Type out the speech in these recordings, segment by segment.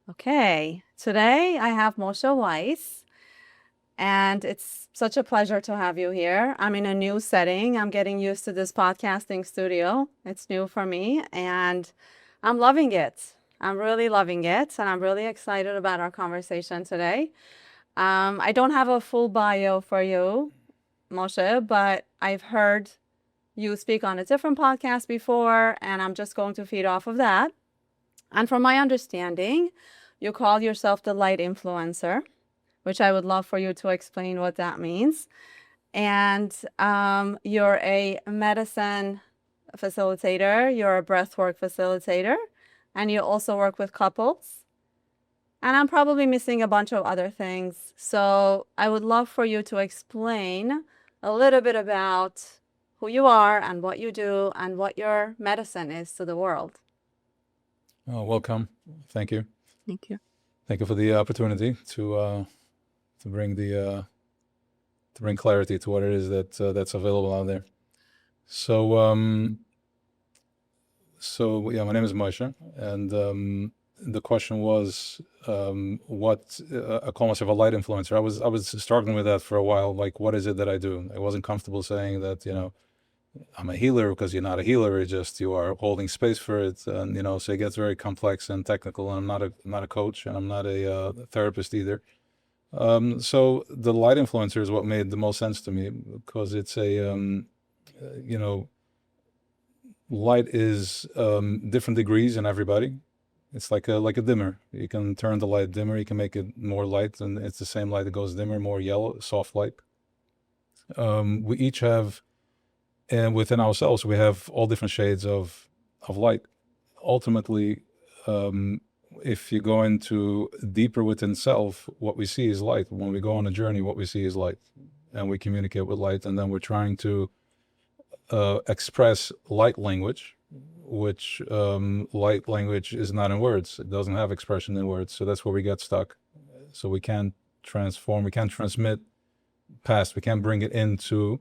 Okay, today I have Moshe Weisz, and it's such a pleasure to have you here. I'm in a new setting. I'm getting used to this podcasting studio. It's new for me, and I'm loving it. I'm really loving it, and I'm really excited about our conversation today. I don't have a full bio for you, Moshe, but I've heard you speak on a different podcast before, and I'm just going to feed off of that. And from my understanding, you call yourself the light influencer, which I would love for you to explain what that means. And you're a medicine facilitator, you're a breathwork facilitator, and you also work with couples. And I'm probably missing a bunch of other things. So I would love for you to explain a little bit about who you are and what you do and what your medicine is to the world. Welcome. Thank you. Thank you. Thank you for the opportunity to bring to bring clarity to what it is that's available out there. So yeah, my name is Moshe, and the question was what I call myself a light influencer. I was struggling with that for a while. Like, what is it that I do? I wasn't comfortable saying that I'm a healer, because you're not a healer. It's just you are holding space for it, and so it gets very complex and technical. And I'm not a coach, and I'm not a therapist either. So the light influencer is what made the most sense to me, because it's light is different degrees in everybody. It's like a dimmer. You can turn the light dimmer. You can make it more light, and it's the same light that goes dimmer, more yellow, soft light. We each have. And within ourselves, we have all different shades of light. Ultimately, if you go into deeper within self, what we see is light. When we go on a journey, what we see is light. And we communicate with light, and then we're trying to express light language, which light language is not in words. It doesn't have expression in words. So that's where we get stuck. So we can't transform, we can't transmit past, we can't bring it into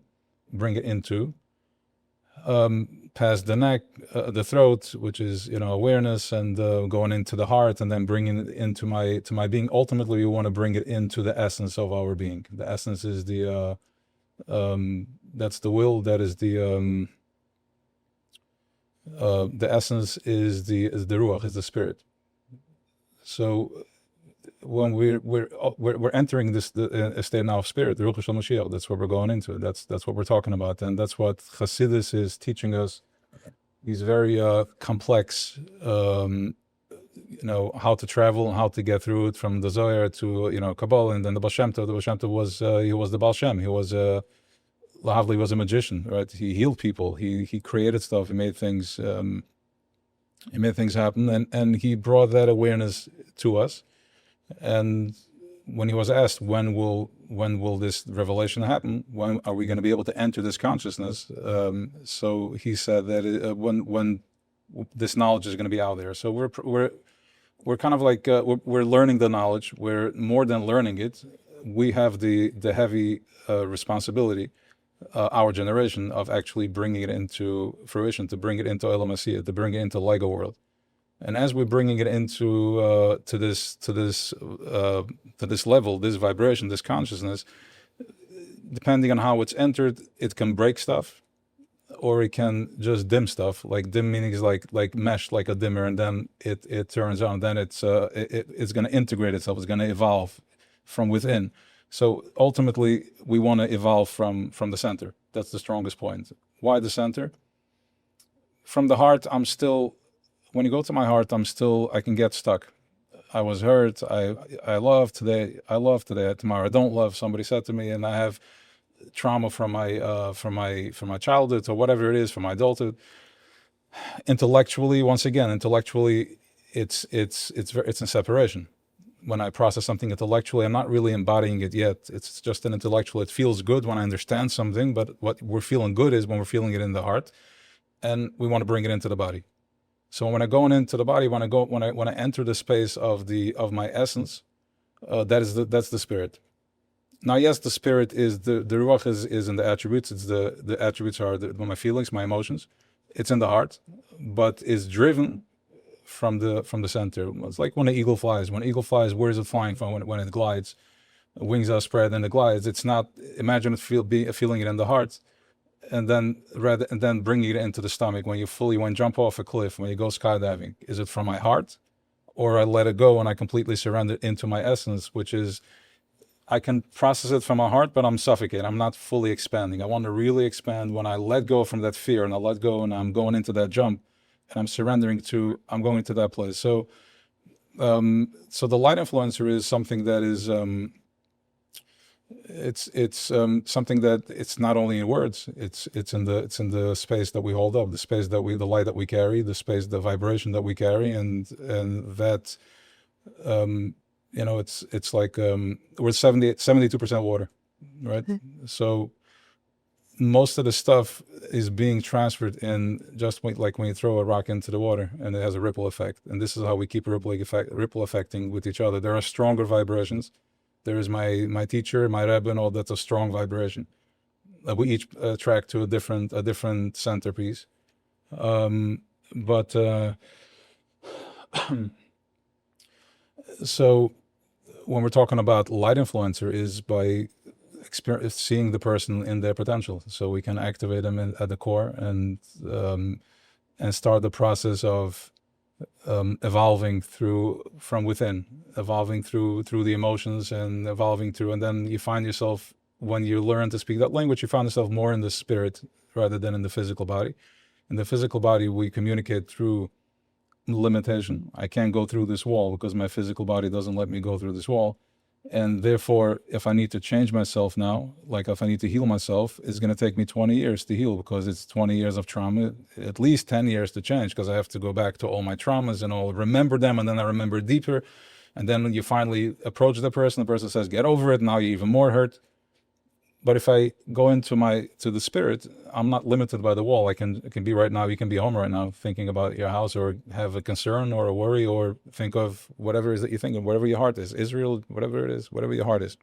past the neck, the throat, which is awareness, and going into the heart, and then bringing it into my being. Ultimately, we want to bring it into the essence of our being. The essence is that's the will. That is the essence is the ruach, is the spirit. So when we're entering this a state now of spirit, the Ruach Shel Mashiach, that's what we're going into. That's what we're talking about, and that's what Chassidus is teaching us. These very complex, how to travel and how to get through it, from the Zohar to Kabbalah, and then the Baal Shem Tov. The Baal Shem Tov was he was the Baal Shem. He was Lahavli was a magician, right? He healed people. He created stuff. He made things. He made things happen, and he brought that awareness to us. And when he was asked, when will this revelation happen? When are we going to be able to enter this consciousness? So he said that when this knowledge is going to be out there. So we're kind of like we're learning the knowledge. We're more than learning it. We have the heavy responsibility, our generation, of actually bringing it into fruition, to bring it into Olam Asiyah, to bring it into Lego world. And as we're bringing it into to this level, this vibration, this consciousness, depending on how it's entered, it can break stuff, or it can just dim stuff. Like dim meaning is like mesh, like a dimmer, and then it turns on. Then it's going to integrate itself. It's going to evolve from within. So ultimately, we want to evolve from the center. That's the strongest point. Why the center? From the heart, I'm still. When you go to my heart, I can get stuck. I was hurt. I love today. Tomorrow I don't love. Somebody said to me, and I have trauma from my childhood, or whatever it is, from my adulthood. Intellectually, it's in separation. When I process something intellectually, I'm not really embodying it yet. It's just an intellectual. It feels good when I understand something, but what we're feeling good is when we're feeling it in the heart, and we want to bring it into the body. So when I go into the body, when I enter the space of my essence, that's the spirit. Now, yes, the spirit is the ruach is in the attributes. It's the attributes are my feelings, my emotions. It's in the heart, but is driven from the center. It's like when an eagle flies. When an eagle flies, where is it flying from? When it glides, wings are spread and it glides. It's not, imagine it feeling it in the heart, and then bringing it into the stomach. When you jump off a cliff, when you go skydiving, is it from my heart, or I let it go and I completely surrender into my essence, which is, I can process it from my heart, but I'm suffocating. I'm not fully expanding. I want to really expand when I let go from that fear, and I let go and I'm going into that jump, and I'm going to that place. So so the light influencer is something that is it's something that it's not only in words, it's in the space that we hold up, the light that we carry, the vibration that we carry, and that it's like we're 72% water, right? So most of the stuff is being transferred in, just like when you throw a rock into the water and it has a ripple effect. And this is how we keep ripple affecting with each other. There are stronger vibrations. There is my teacher, my Rebbe, and all that's a strong vibration. We each attract to a different centerpiece. But so when we're talking about light influencer, is by seeing the person in their potential, so we can activate them at the core, and start the process of evolving from within, evolving through the emotions, and evolving through, and then you find yourself, when you learn to speak that language, you find yourself more in the spirit rather than in the physical body. In the physical body, we communicate through limitation. I can't go through this wall because my physical body doesn't let me go through this wall. And therefore, if I need to change myself now, like if I need to heal myself, it's going to take me 20 years to heal, because it's 20 years of trauma, at least 10 years to change, because I have to go back to all my traumas and all, remember them, and then I remember deeper. And then when you finally approach the person says, get over it, now you're even more hurt. But if I go into the spirit, I'm not limited by the wall. It can be right now, you can be home right now thinking about your house, or have a concern or a worry, or think of whatever it is that you think of, whatever your heart is, Israel, whatever it is, whatever your heart is.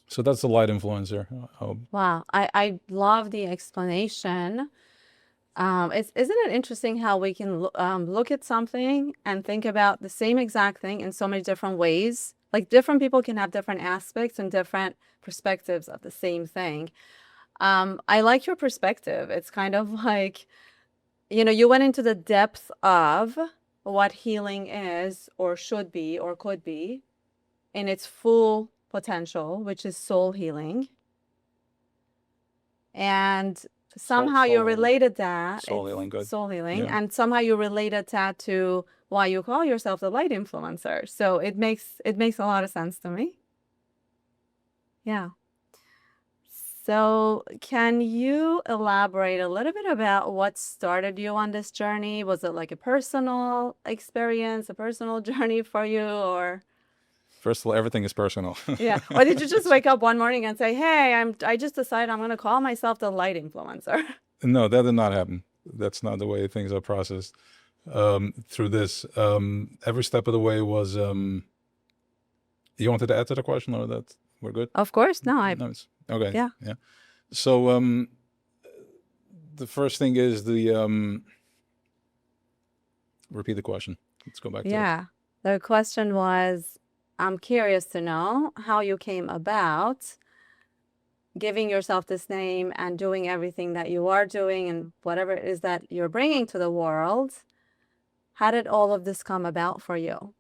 So that's the light influencer. Wow, I love the explanation. Isn't it interesting how we can look at something and think about the same exact thing in so many different ways? Like, different people can have different aspects and different perspectives of the same thing. I like your perspective. It's kind of like, you went into the depth of what healing is, or should be, or could be, in its full potential, which is soul healing. And somehow you related that, soul healing, good. Soul healing, Yeah. and somehow you related that to why you call yourself the light influencer. So it makes a lot of sense to me. Yeah. So can you elaborate a little bit about what started you on this journey? Was it like a personal experience, a personal journey for you, or? First of all, everything is personal. Yeah. Or did you just wake up one morning and say, hey, I just decided I'm going to call myself the light influencer? No, that did not happen. That's not the way things are processed through this. Every step of the way was, you wanted to add to the question, or that we're good? Of course. No, okay. Yeah. Yeah. So the first thing is repeat the question. Let's go back to it. Yeah. The question was, I'm curious to know how you came about giving yourself this name and doing everything that you are doing, and whatever it is that you're bringing to the world. How did all of this come about for you?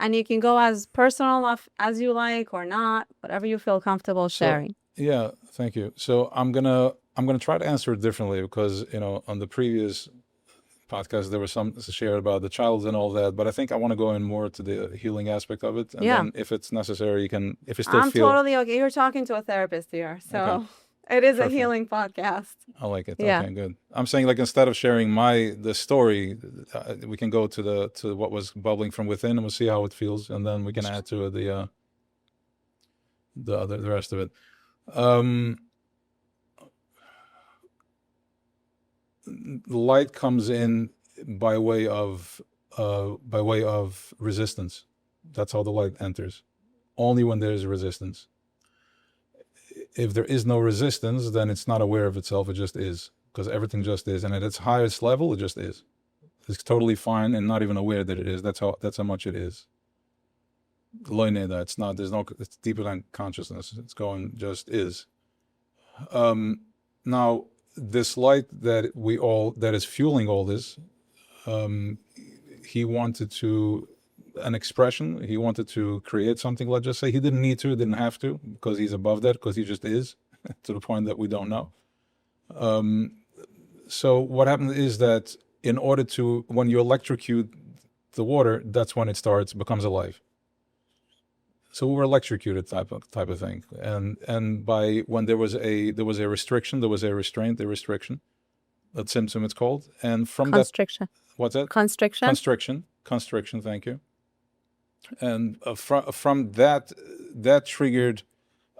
And you can go as personal as you like, or not, whatever you feel comfortable sharing. Yeah, thank you. So I'm gonna try to answer it differently, because on the previous podcast there was some shared about the child and all that, but I think I want to go in more to the healing aspect of it, and then if it's necessary, you can, if you still I'm feel. totally okay. You're talking to a therapist here, so Okay. it is Perfect. a healing podcast. I like it. Yeah. Okay, good. I'm saying, like, instead of sharing the story, we can go to what was bubbling from within, and we'll see how it feels, and then we can add to the rest of it. Light comes in by way of resistance. That's how the light enters. Only when there is resistance. If there is no resistance, then it's not aware of itself. It just is, because everything just is, and at its highest level, it just is. It's totally fine and not even aware that it is. That's how much it is. Lo neda. It's not. There's no. It's deeper than consciousness. It's going. Just is. Now, this light that is fueling all this. He wanted to an expression. He wanted to create something. Let's just say he didn't need to. Didn't have to, because he's above that. Because he just is, to the point that we don't know. So what happens is that in order to, when you electrocute the water, that's when it becomes alive. So we were electrocuted type of thing, and by when there was a restriction, there was a restraint, a restriction, that symptom it's called, and from Constriction. What's that? Constriction. Constriction. Thank you. And from that triggered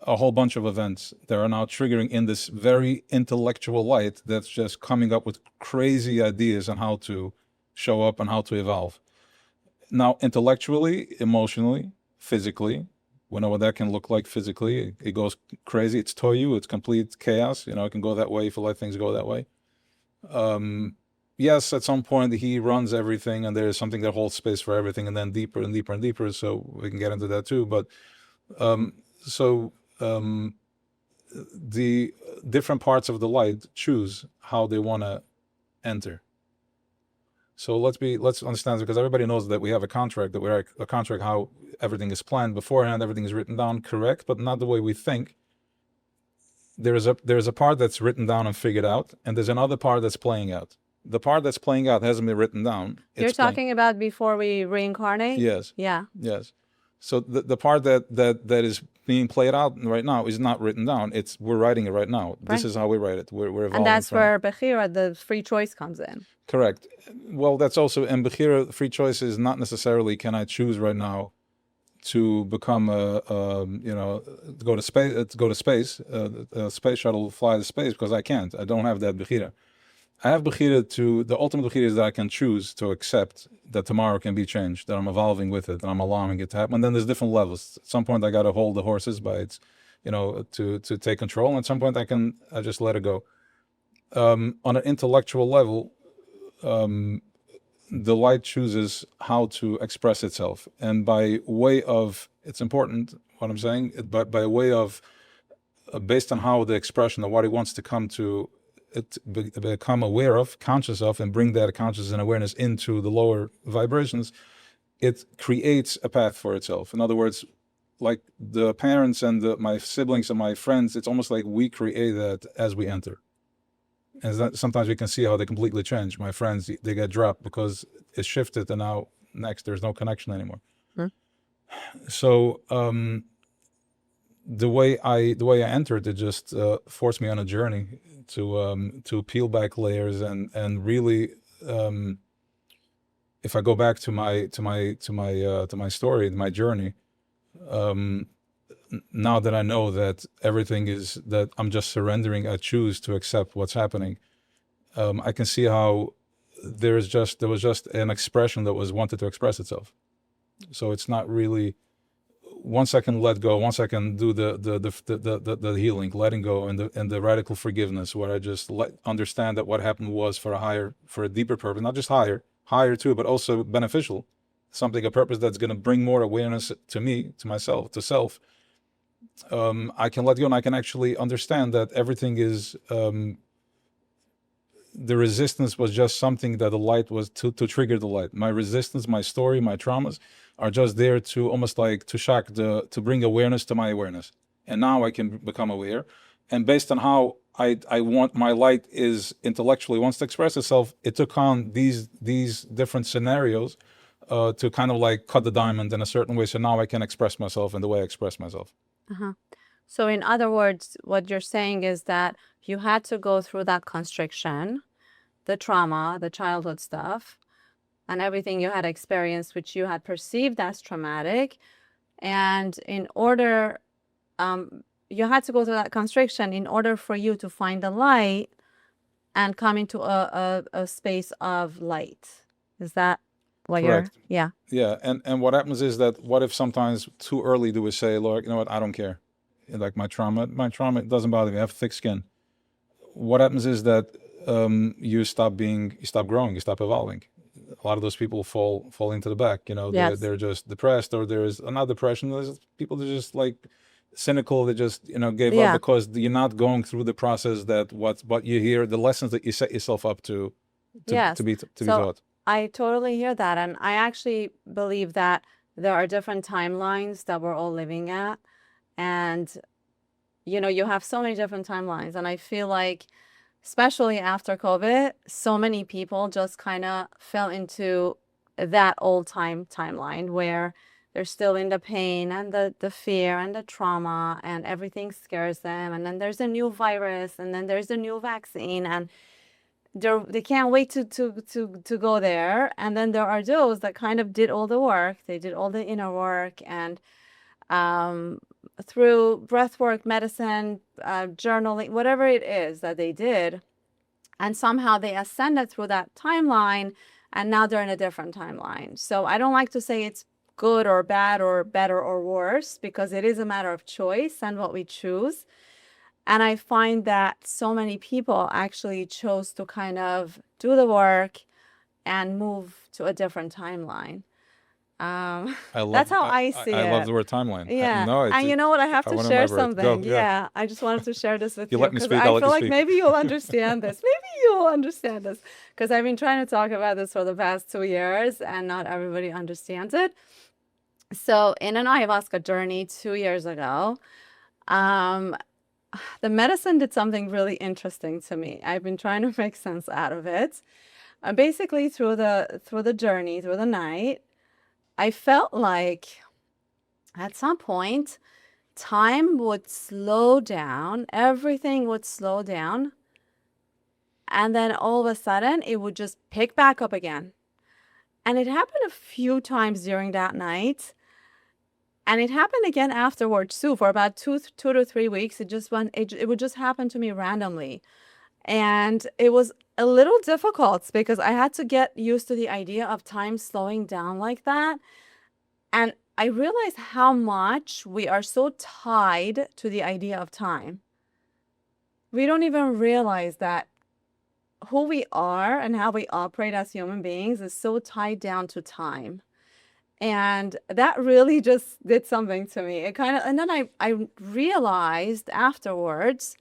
a whole bunch of events that are now triggering in this very intellectual light that's just coming up with crazy ideas on how to show up and how to evolve. Now, intellectually, emotionally, physically, we know what that can look like physically. It goes crazy. It's toyu. It's complete chaos. It can go that way if you let things go that way. Yes, at some point he runs everything, and there's something that holds space for everything, and then deeper and deeper and deeper. So we can get into that too. But the different parts of the light choose how they want to enter. So let's understand, because everybody knows that we have a contract, how everything is planned beforehand, everything is written down, correct, but not the way we think. There's a part that's written down and figured out, and there's another part that's playing out. The part that's playing out hasn't been written down. You're talking about before we reincarnate? Yes. Yeah. Yes. So the part that is being played out right now is not written down. We're writing it right now. Right. This is how we write it. We're evolving. And that's where Bechira, the free choice, comes in. Correct. Well, that's also, and Bechira, free choice is not necessarily can I choose right now to become go to space, a space shuttle, fly to space, because I can't. I don't have that Bechira. I have Bechira the ultimate Bechira is that I can choose to accept that tomorrow can be changed, that I'm evolving with it, and I'm allowing it to happen. And then there's different levels. At some point I got to hold the horses by its, to take control. And at some point I just let it go. On an intellectual level, the light chooses how to express itself. And by way of, it's important what I'm saying, but by way of, based on how the expression of what it wants to come to, it become aware of, conscious of, and bring that consciousness and awareness into the lower vibrations, it creates a path for itself. In other words, like the parents and my siblings and my friends, it's almost like we create that as we enter. And sometimes we can see how they completely change. My friends, they get dropped because it shifted, and now next there's no connection anymore. So the way I entered, it just forced me on a journey to peel back layers and really, if I go back to my story, my journey, now that I know that everything is, that I'm just surrendering, I choose to accept what's happening. I can see how there was just an expression that was wanted to express itself. So it's not really, once I can let go, once I can do the healing, letting go, and the radical forgiveness, where I just understand that what happened was for a deeper purpose, not just higher too, but also beneficial, a purpose that's going to bring more awareness to me, to myself, to self. I can let go, and I can actually understand that everything is, the resistance was just something that the light was to trigger the light. My resistance, my story, my traumas are just there to almost like to bring awareness to my awareness. And now I can become aware. And based on how I want my light is intellectually wants to express itself, it took on these different scenarios to kind of like cut the diamond in a certain way. So now I can express myself in the way I express myself. So in other words, what you're saying is that you had to go through that constriction, the trauma, the childhood stuff, and everything you had experienced, which you had perceived as traumatic. And in order, you had to go through that constriction in order for you to find the light and come into a space of light. Is that what Correct. Yeah. Yeah. And what happens is that, what if sometimes too early do we say, Lord, you know what, I don't care. Like my trauma, it doesn't bother me. I have thick skin. What happens is that you stop growing, you stop evolving. a lot of those people fall into the back. You know, Yes. they're just depressed, or there's not depression. There's people that are just like cynical. They just gave up Yeah. because you're not going through the process that what you hear, the lessons that you set yourself up to Yes. be So taught. I totally hear that. And I actually believe that there are different timelines that we're all living at. And, you have so many different timelines. And I feel like, especially after COVID, so many people just kind of fell into that old timeline where they're still in the pain and the fear and the trauma, and everything scares them. And then there's a new virus, and then there's a new vaccine, and they can't wait to go there. And then there are those that kind of did all the work. They did all the inner work, and um, through breathwork, medicine, journaling, whatever it is that they did, and somehow they ascended through that timeline, and now they're in a different timeline. So I don't like to say it's good or bad or better or worse, because it is a matter of choice and what we choose. And I find that so many people actually chose to kind of do the work and move to a different timeline. That's how I see I love it. the word timeline. Yeah. No, And you know what? I have I to want to share elaborate. Go, something. yeah. Yeah. I just wanted to share this with You you let me because speak, I I'll let feel you like speak. maybe you'll understand this. Maybe you'll understand this, because I've been trying to talk about this for the past 2 years and not everybody understands it. So, in an ayahuasca journey 2 years ago, um, the medicine did something really interesting to me. I've been trying to make sense out of it. Basically, through the journey, through the night, I felt like at some point time would slow down, everything would slow down, and then all of a sudden it would just pick back up again. And it happened a few times during that night. And it happened again afterwards too. For about 2 to 3 weeks, it would just happen to me randomly. And it was a little difficult because I had to get used to the idea of time slowing down like that. And I realized how much we are so tied to the idea of time. We don't even realize that who we are and how we operate as human beings is so tied down to time. And that really just did something to me. It kind of, and then I realized afterwards,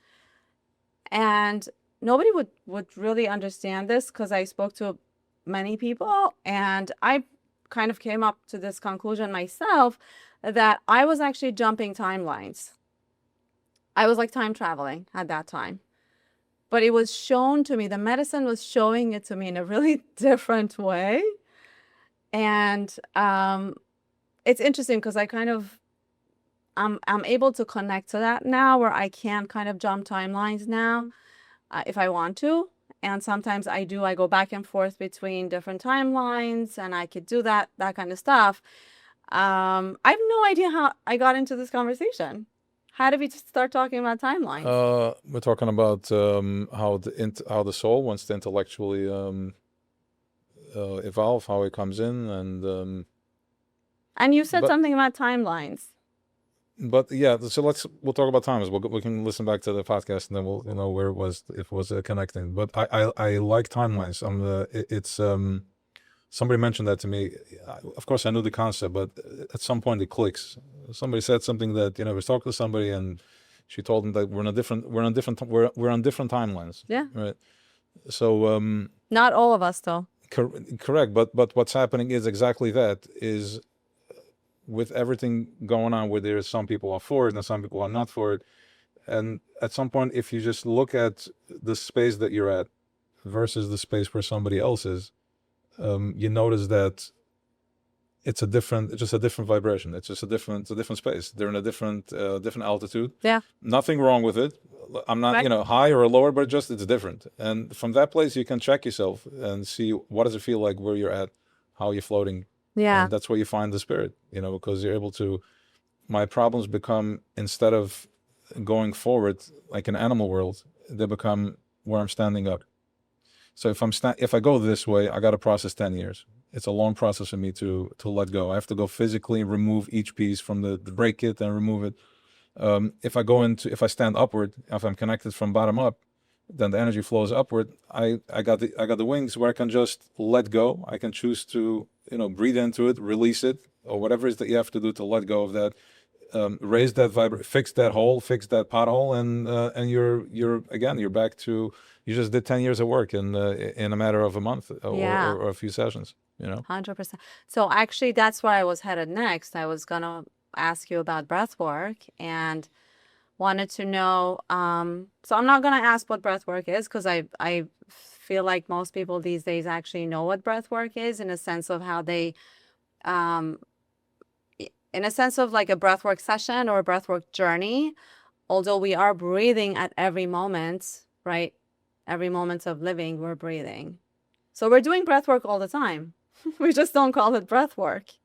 and nobody would really understand this because I spoke to many people, and I kind of came up to this conclusion myself that I was actually jumping timelines. I was like time traveling at that time. But it was shown to me, the medicine was showing it to me in a really different way. And it's interesting because I'm able to connect to that now, where I can kind of jump timelines now if I want to. And sometimes I do. I go back and forth between different timelines, and I could do that kind of stuff. I have no idea how I got into this conversation. How did we start talking about timelines? We're talking about how the soul wants to intellectually evolve, how it comes in, And you said but something about timelines. yeah. So we'll talk about times. We can listen back to the podcast, and then we'll know where it was, if it was connecting. But I like timelines. It's somebody mentioned that to me. Of course, I knew the concept, but at some point it clicks. Somebody said something that I was talking to somebody, and she told them that we're on different timelines. Yeah. Right. So Not all of us, though. correct. But what's happening is exactly that. Is with everything going on, where there's some people are for it and some people are not for it, and at some point, if you just look at the space that you're at versus the space where somebody else is, you notice that it's just a different vibration. It's just a different space. They're in a different altitude. Yeah. Nothing wrong with it. I'm not, Right. high or lower, but just it's different. And from that place, you can check yourself and see what does it feel like where you're at, how you're floating. Yeah. And that's where you find the spirit, because you're able to. My problems become, instead of going forward like an animal world, they become where I'm standing up. So if I go this way, I got to process 10 years. It's a long process for me to let go. I have to go physically remove each piece from the break it and remove it. If I stand upward, if I'm connected from bottom up, then the energy flows upward. I got the wings where I can just let go. I can choose to, breathe into it, release it, or whatever it is that you have to do to let go of that. Raise that fix that hole, fix that pothole, and you're back to, you just did 10 years of work in a matter of a month, Yeah, or a few sessions. 100%. So actually, that's where I was headed next. I was gonna ask you about breath work and wanted to know. So I'm not gonna ask what breath work is because I feel like most people these days actually know what breath work is in a sense of how they um, in a sense of like a breathwork session or a breathwork journey, although we are breathing at every moment, right? Every moment of living, we're breathing. So we're doing breathwork all the time. We just don't call it breathwork.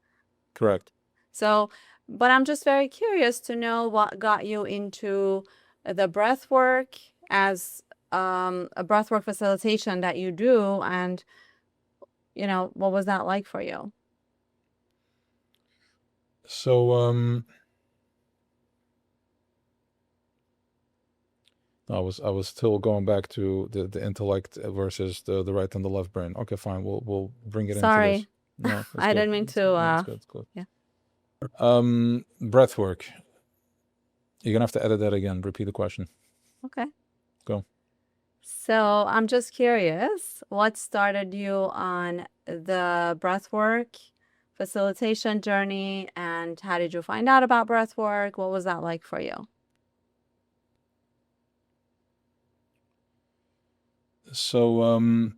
Correct. So, but I'm just very curious to know what got you into the breathwork as a breathwork facilitation that you do, and what was that like for you? So I was still going back to the intellect versus the right and the left brain. Okay, fine. We'll bring it into this. Sorry, No, it's I good. didn't mean It's good. No, to. it's good. It's good. Yeah. Breath work. You're gonna have to edit that again. Repeat the question. Okay. Go. So I'm just curious, what started you on the breathwork facilitation journey, and how did you find out about breathwork? What was that like for you? So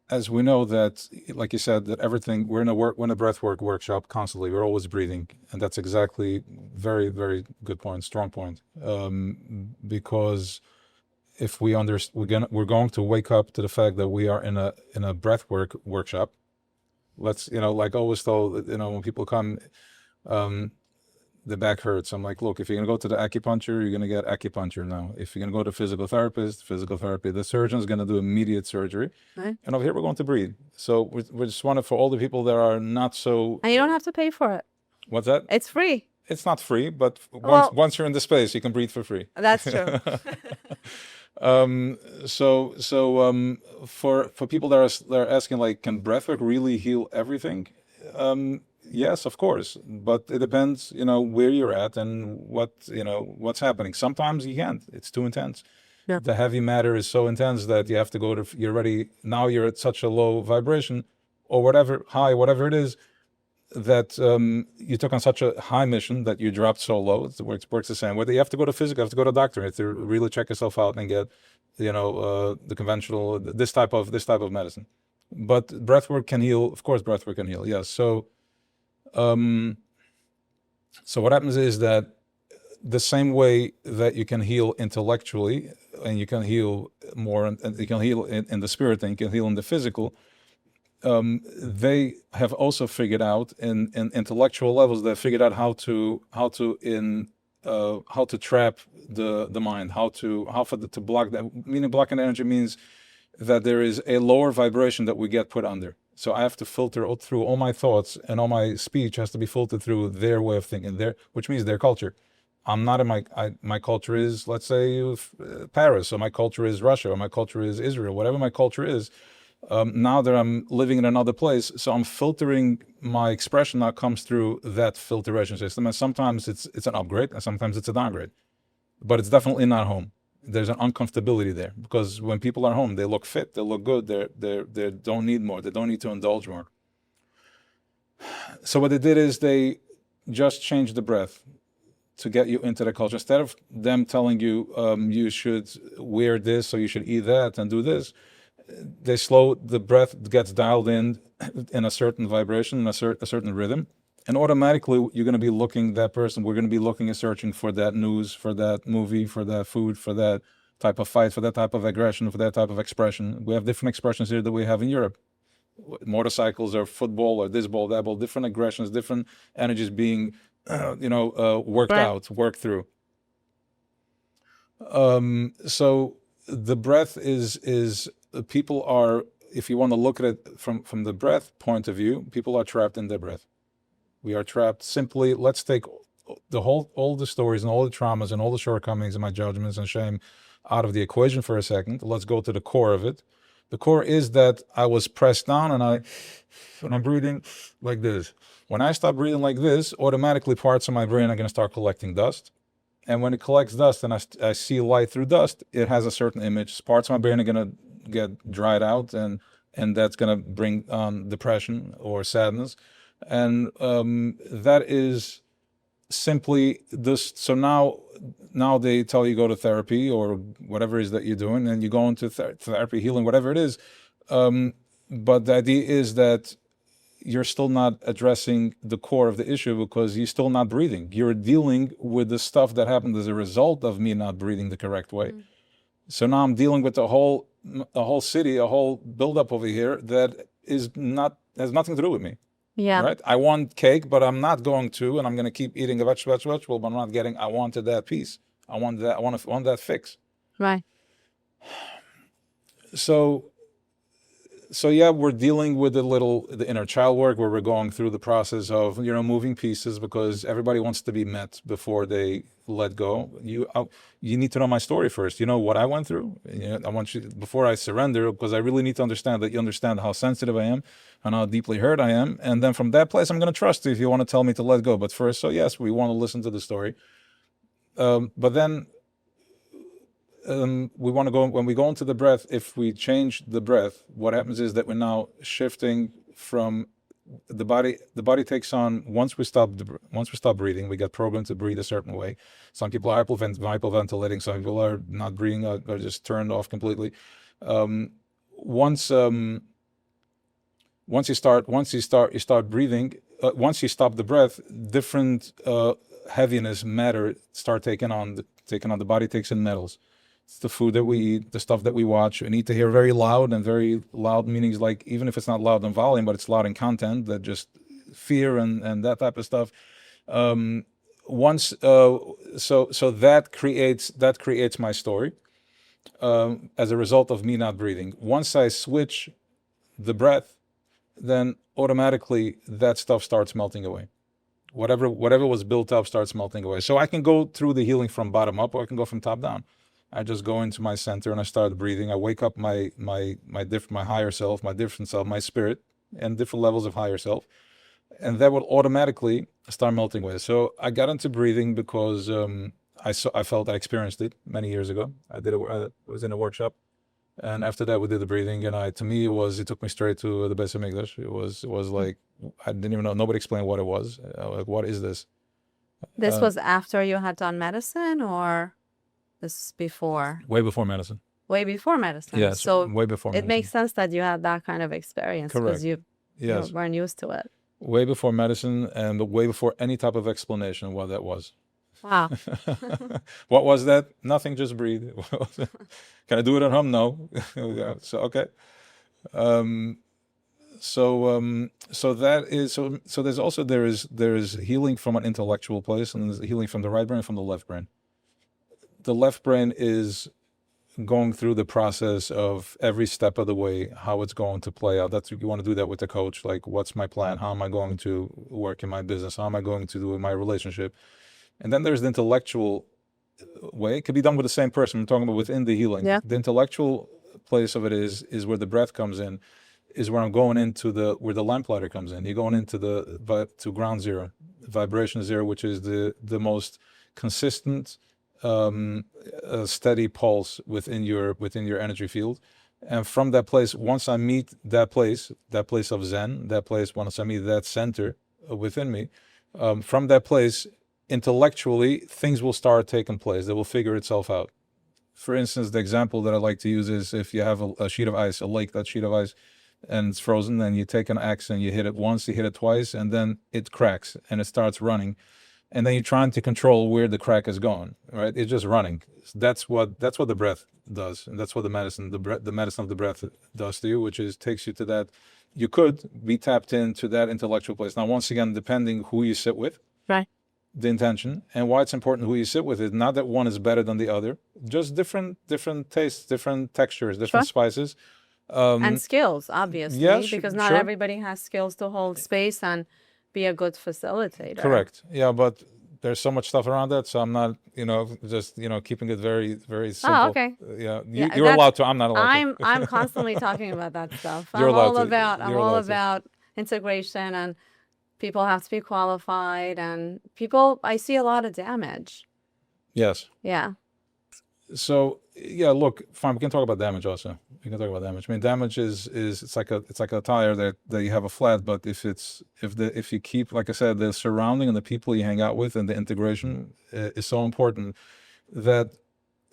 as we know that, like you said, that everything, we're in a breathwork workshop constantly. We're always breathing, and that's exactly very, very good point, strong point. Because if we're going to wake up to the fact that we are in a breathwork workshop. Let's, like I always told, when people come, the back hurts. I'm like, look, if you're gonna go to the acupuncture, you're gonna get acupuncture now. If you're gonna go to physical therapist, physical therapy. The surgeon's gonna do immediate surgery. Right. And over here, we're going to breathe. So we just want it for all the people that are not so. And you don't have to pay for it. What's that? It's free. It's not free, but Well, once you're in the space, you can breathe for free. that's true. For people that are asking, like, can breathwork really heal everything? Yes, of course, but it depends, where you're at and what's happening. Sometimes you can't. It's too intense. Yeah. The heavy matter is so intense that you have to go to. You're at such a low vibration, or whatever it is, that you took on such a high mission that you dropped so low. It works the same way. You have to go to physical, you have to go to a doctor, you have to really check yourself out and get, the conventional, this type of medicine. But breathwork can heal. Of course, breathwork can heal. Yes. So what happens is that the same way that you can heal intellectually, and you can heal more, and you can heal in the spirit, and you can heal in the physical. They have also figured out in intellectual levels. They figured out how to trap the mind, to block that. Meaning, blocking energy means that there is a lower vibration that we get put under. So I have to filter through all my thoughts, and all my speech has to be filtered through their way of thinking, which means their culture. I'm not in my culture is, let's say, Paris, or my culture is Russia, or my culture is Israel, whatever my culture is. Now that I'm living in another place, so I'm filtering my expression that comes through that filtration system. And sometimes it's an upgrade, and sometimes it's a downgrade. But it's definitely not home. There's an uncomfortability there, because when people are home, they look fit, they look good, they don't need more, they don't need to indulge more. So what they did is they just changed the breath to get you into the culture. Instead of them telling you, you should wear this, or you should eat that and do this, the breath gets dialed in a certain vibration, in a certain rhythm, and automatically we're going to be looking and searching for that news, for that movie, for that food, for that type of fight, for that type of aggression, for that type of expression. We have different expressions here that we have in Europe. Motorcycles, or football, or this ball, that ball, different aggressions, different energies being worked Right. out, worked through. So the breath is people are, if you want to look at it from the breath point of view, people are trapped in their breath. We are trapped simply. Let's take all the stories and all the traumas and all the shortcomings and my judgments and shame out of the equation for a second. Let's go to the core of it. The core is that I was pressed down and I'm breathing like this. When I stop breathing like this, automatically parts of my brain are going to start collecting dust. And when it collects dust and I see light through dust, it has a certain image. Parts of my brain are going to get dried out, and that's going to bring on depression or sadness. And that is simply this. So now they tell you go to therapy or whatever it is that you're doing, and you go into therapy, healing, whatever it is. But the idea is that you're still not addressing the core of the issue because you're still not breathing. You're dealing with the stuff that happened as a result of me not breathing the correct way. So now I'm dealing with a whole city, a whole buildup over here that has nothing to do with me. Yeah. Right? I want cake, but I'm not going to, and I'm going to keep eating a vegetable, but I'm not getting. I wanted that piece. I want that. I want that fix. Right. So yeah, we're dealing with the inner child work where we're going through the process of moving pieces because everybody wants to be met before they let go. You need to know my story first. You know what I went through. I want you before I surrender because I really need to understand that you understand how sensitive I am and how deeply hurt I am. And then from that place, I'm going to trust you if you want to tell me to let go. But first, so yes, we want to listen to the story. But then. We want to go when we go into the breath. If we change the breath, what happens is that we're now shifting from the body. The body takes on once we stop breathing. We get programmed to breathe a certain way. Some people are hyperventilating. Some people are not breathing. Are just turned off completely. Once you start breathing. Once you stop the breath, different heaviness, matter start taking on the body. Takes in metals. It's the food that we eat, the stuff that we watch. We need to hear very loud, and very loud meanings like even if it's not loud in volume, but it's loud in content, that just fear and that type of stuff. So that creates my story as a result of me not breathing. Once I switch the breath, then automatically that stuff starts melting away. Whatever was built up starts melting away. So I can go through the healing from bottom up, or I can go from top down. I just go into my center and I start breathing. I wake up my higher self, my different self, my spirit, and different levels of higher self, and that will automatically start melting away. So I got into breathing because I experienced it many years ago. I was in a workshop, and after that we did the breathing, and it took me straight to the Beis Hamikdash. It was like I didn't even know. Nobody explained what it was. Like, what is this? This was after you had done medicine, or this before? Way before medicine. Way before medicine. Yeah, so way before medicine. It makes sense that you had that kind of experience. Correct. Because you weren't used to it. Way before medicine, and way before any type of explanation of what that was. Wow. What was that? Nothing, just breathe. Can I do it at home? No. So okay. So there's also there is healing from an intellectual place, and there's healing from the right brain and from the left brain. The left brain is going through the process of every step of the way, how it's going to play out. That's, you want to do that with the coach. Like, what's my plan? How am I going to work in my business? How am I going to do in my relationship? And then there's the intellectual way. It could be done with the same person. I'm talking about within the healing. Yeah. The intellectual place of it is where the breath comes in, is where I'm going into where the lamplighter comes in. You're going into to ground zero, vibration zero, which is the most consistent, steady pulse within your energy field. And from that place, once I meet that place of Zen, once I meet that center within me, from that place, intellectually, things will start taking place. They will figure itself out. For instance, the example that I like to use is if you have a sheet of ice, a lake, that sheet of ice, and it's frozen, and you take an axe and you hit it once, you hit it twice, and then it cracks and it starts running. And then you're trying to control where the crack is going, right? It's just running. That's what the breath does, and that's what the medicine of the breath does to you, which is takes you to that. You could be tapped into that intellectual place. Now, once again, depending who you sit with, right? The intention, and why it's important who you sit with is not that one is better than the other, just different tastes, different textures, different spices, and skills, obviously, yes, because not everybody has skills to hold space and be a good facilitator. Correct. Yeah, but there's so much stuff around that, so I'm not, just, keeping it very, very Oh, simple. okay. Yeah, Yeah, you're that's allowed to. I'm not allowed to. I'm constantly talking about that stuff. You're allowed to. I'm You're all allowed to. about integration, and people have to be qualified, and people, I see a lot of damage. Yes. Yeah. So yeah, look, fine. We can talk about damage also. We can talk about damage. I mean, damage is it's like a tire that you have a flat, but if you keep, like I said, the surrounding and the people you hang out with and the integration is so important that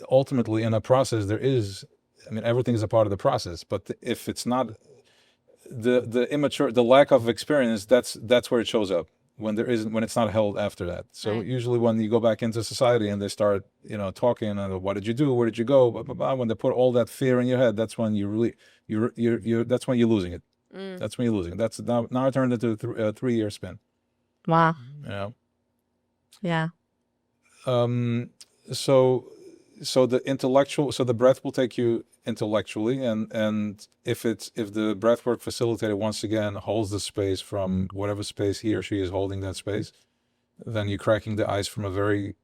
ultimately in a process there is. I mean, everything is a part of the process, but if it's not the lack of experience, that's where it shows up when it's not held after that. So Right. usually when you go back into society and they start talking and what did you do, where did you go, blah, blah, blah, when they put all that fear in your head, that's when you really you're that's when you're losing it. That's when you're losing it. That's now it turned into a 3-year spin. Wow. Yeah. Yeah. So the breath will take you intellectually, and if the breathwork facilitator once again holds the space from whatever space he or she is holding that space, then you're cracking the ice from a very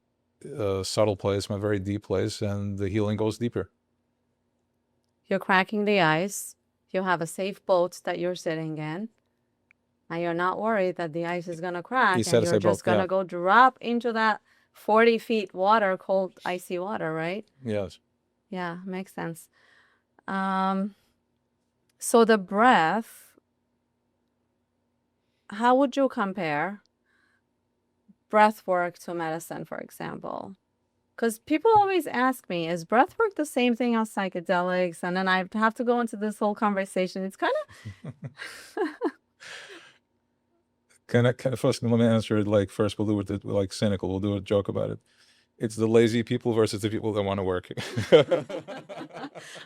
subtle place, from a very deep place, and the healing goes deeper. You're cracking the ice. You have a safe boat that you're sitting in, and you're not worried that the ice is gonna crack, You said and a you're safe boat, just gonna yeah. go drop into that 40 feet water, cold, icy water, right? Yes. Yeah, makes sense. So the breath, how would you compare breath work to medicine, for example? Because people always ask me, is breath work the same thing as psychedelics? And then I have to go into this whole conversation. It's kind of First, let me answer it like first. We'll do it like cynical. We'll do a joke about it. It's the lazy people versus the people that want to work.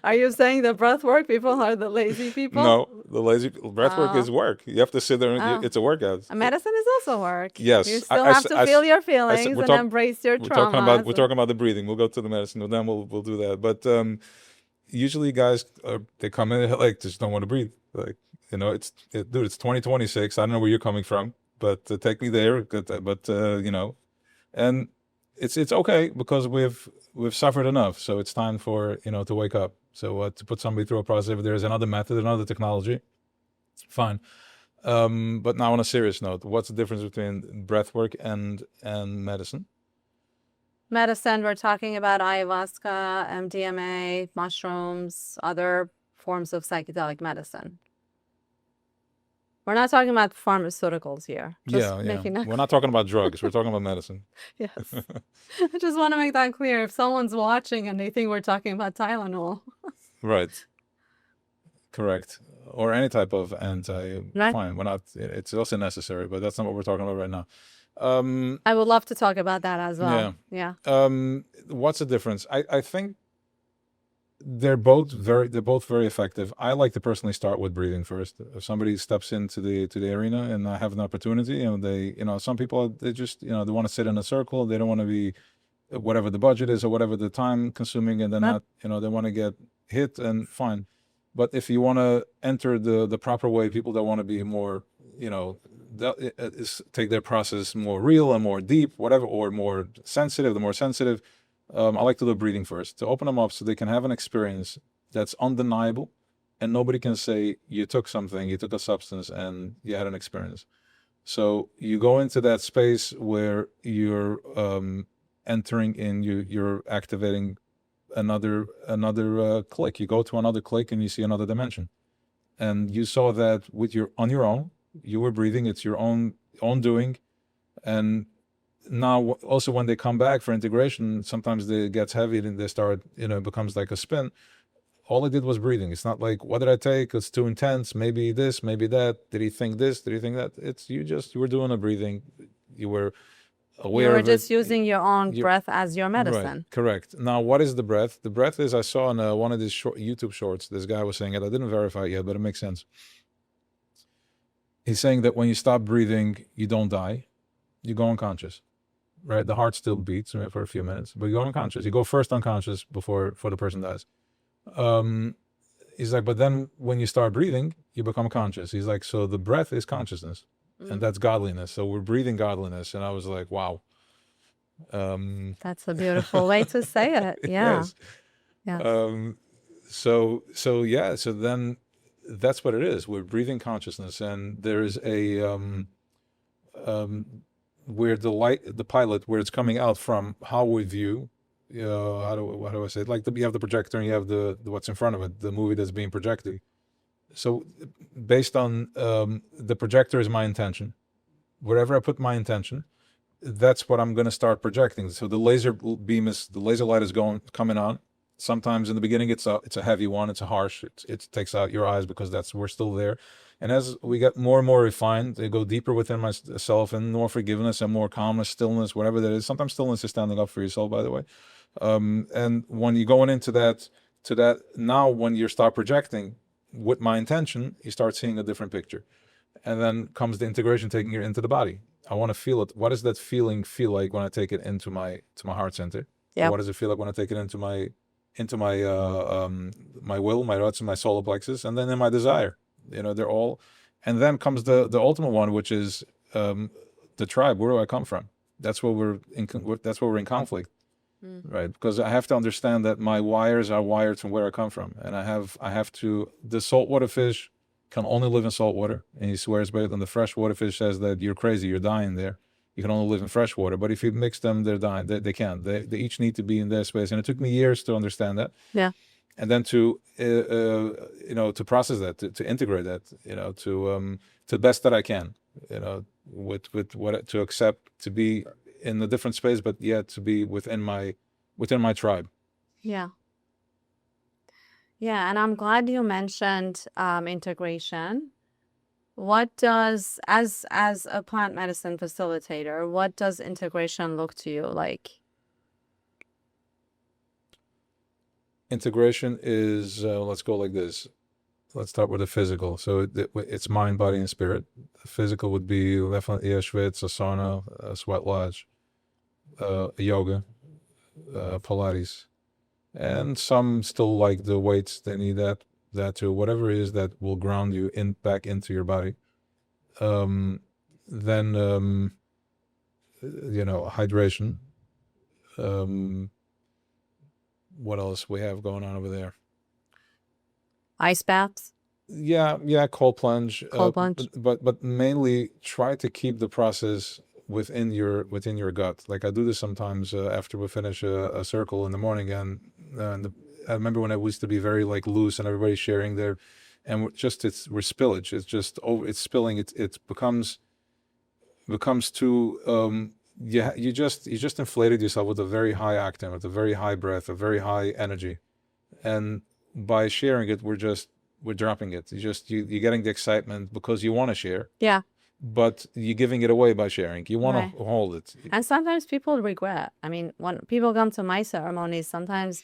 Are you saying the breath work people are the lazy people? No, the lazy breath work is Oh, work. You have to sit there and oh. it's a workout. Medicine is also work. Yes, You still have to feel your feelings and embrace your we're traumas. talking about the breathing. We'll go to the medicine, and then we'll do that. But usually guys they come in like just don't want to breathe. Like dude, it's 2026. I don't know where you're coming from, but take me there. But and it's okay because we've suffered enough. So it's time for to wake up. So to put somebody through a process, if there's another method, another technology, fine. But now on a serious note, what's the difference between breath work and medicine? Medicine, we're talking about ayahuasca, MDMA, mushrooms, other forms of psychedelic medicine. We're not talking about pharmaceuticals here. Just making that We're not talking about drugs. We're talking about medicine. Yes. I just want to make that clear. If someone's watching and they think we're talking about Tylenol. Right. Correct. Or any type of Right. fine. We're not. It's also necessary, but that's not what we're talking about right now. I would love to talk about that as well. Yeah. What's the difference? I think they're both very effective. I like to personally start with breathing first. If somebody steps into the arena and I have an opportunity, they some people they just they want to sit in a circle. They don't want to be whatever the budget is or whatever the time consuming, and they're not they want to get hit and fine. But if you want to enter the proper way, people that want to be more take their process more real and more deep, whatever, or more sensitive, the more sensitive. I like to do breathing first to open them up so they can have an experience that's undeniable, and nobody can say you took something, you took a substance, and you had an experience. So you go into that space where you're entering in, you're activating another click. You go to another click and you see another dimension, and you saw that on your own. You were breathing. It's your own doing, and now also when they come back for integration, sometimes it gets heavy and they start it becomes like a spin. All I did was breathing. It's not like, what did I take? It's too intense. Maybe this, maybe that. Did he think this? Did he think that? It's you were doing a breathing. You were aware You were of just it. using your own breath as your medicine. Right, correct. Now, what is the breath? The breath is, I saw in one of these YouTube shorts, this guy was saying it. I didn't verify it yet, but it makes sense. He's saying that when you stop breathing, you don't die. You go unconscious. Right, the heart still beats for a few minutes, but you go unconscious. You go first unconscious before the person dies. He's like, but then when you start breathing, you become conscious. He's like, so the breath is consciousness, and that's godliness. So we're breathing godliness. And I was like, wow. That's a beautiful way to say it. Yeah. Yes. Yes. So then that's what it is. We're breathing consciousness, and there's a where the pilot, where it's coming out from, how we view. How do I say it? Like you have the projector and you have the what's in front of it, the movie that's being projected. So based on the projector is my intention. Wherever I put my intention, that's what I'm going to start projecting. So the laser light is coming on. Sometimes in the beginning it's a heavy one, it's a harsh, it takes out your eyes because we're still there. And as we get more and more refined, they go deeper within myself, and more forgiveness and more calmness, stillness, whatever that is. Sometimes stillness is standing up for yourself, by the way. And when you're going into that now, when you start projecting with my intention, you start seeing a different picture. And then comes the integration, taking it into the body. I want to feel it. What does that feeling feel like when I take it into my heart center? Yeah. What does it feel like when I take it into my my will, my roots, and my solar plexus, and then in my desire? They're all. And then comes the ultimate one, which is the tribe. Where do I come from? That's where we're in conflict, right? Because I have to understand that my wires are wired from where I come from, and I have to. The saltwater fish can only live in salt water, and he swears by it. And the freshwater fish says that you're crazy, you're dying there. You can only live in fresh water. But if you mix them, they're dying. They can't. They each need to be in their space. And it took me years to understand that. Yeah. And then to to process that, to integrate that, to the best that I can, with what to accept, to be in a different space, but yet to be within my tribe. Yeah. Yeah, and I'm glad you mentioned integration. What does, as a plant medicine facilitator, what does integration look to you like? Integration is, let's go like this. Let's start with the physical. So it's mind, body, and spirit. The physical would be definitely a schwitz, a sauna, a sweat lodge, yoga, Pilates. And some still like the weights. They need that too. Whatever it is that will ground you back into your body. Then hydration. What else we have going on over there? Ice baths? Yeah, cold plunge. Cold plunge? But mainly try to keep the process within your gut. Like I do this sometimes after we finish a circle in the morning, and I remember when I used to be very like loose and everybody sharing their, and we're spillage. It's just it's spilling. It becomes too. You just inflated yourself with a very high octane, with a very high breath, a very high energy, and by sharing it, we're dropping it. You're getting the excitement because you want to share. Yeah. But you're giving it away by sharing. You want Right. to hold it. And sometimes people regret. I mean, when people come to my ceremonies, sometimes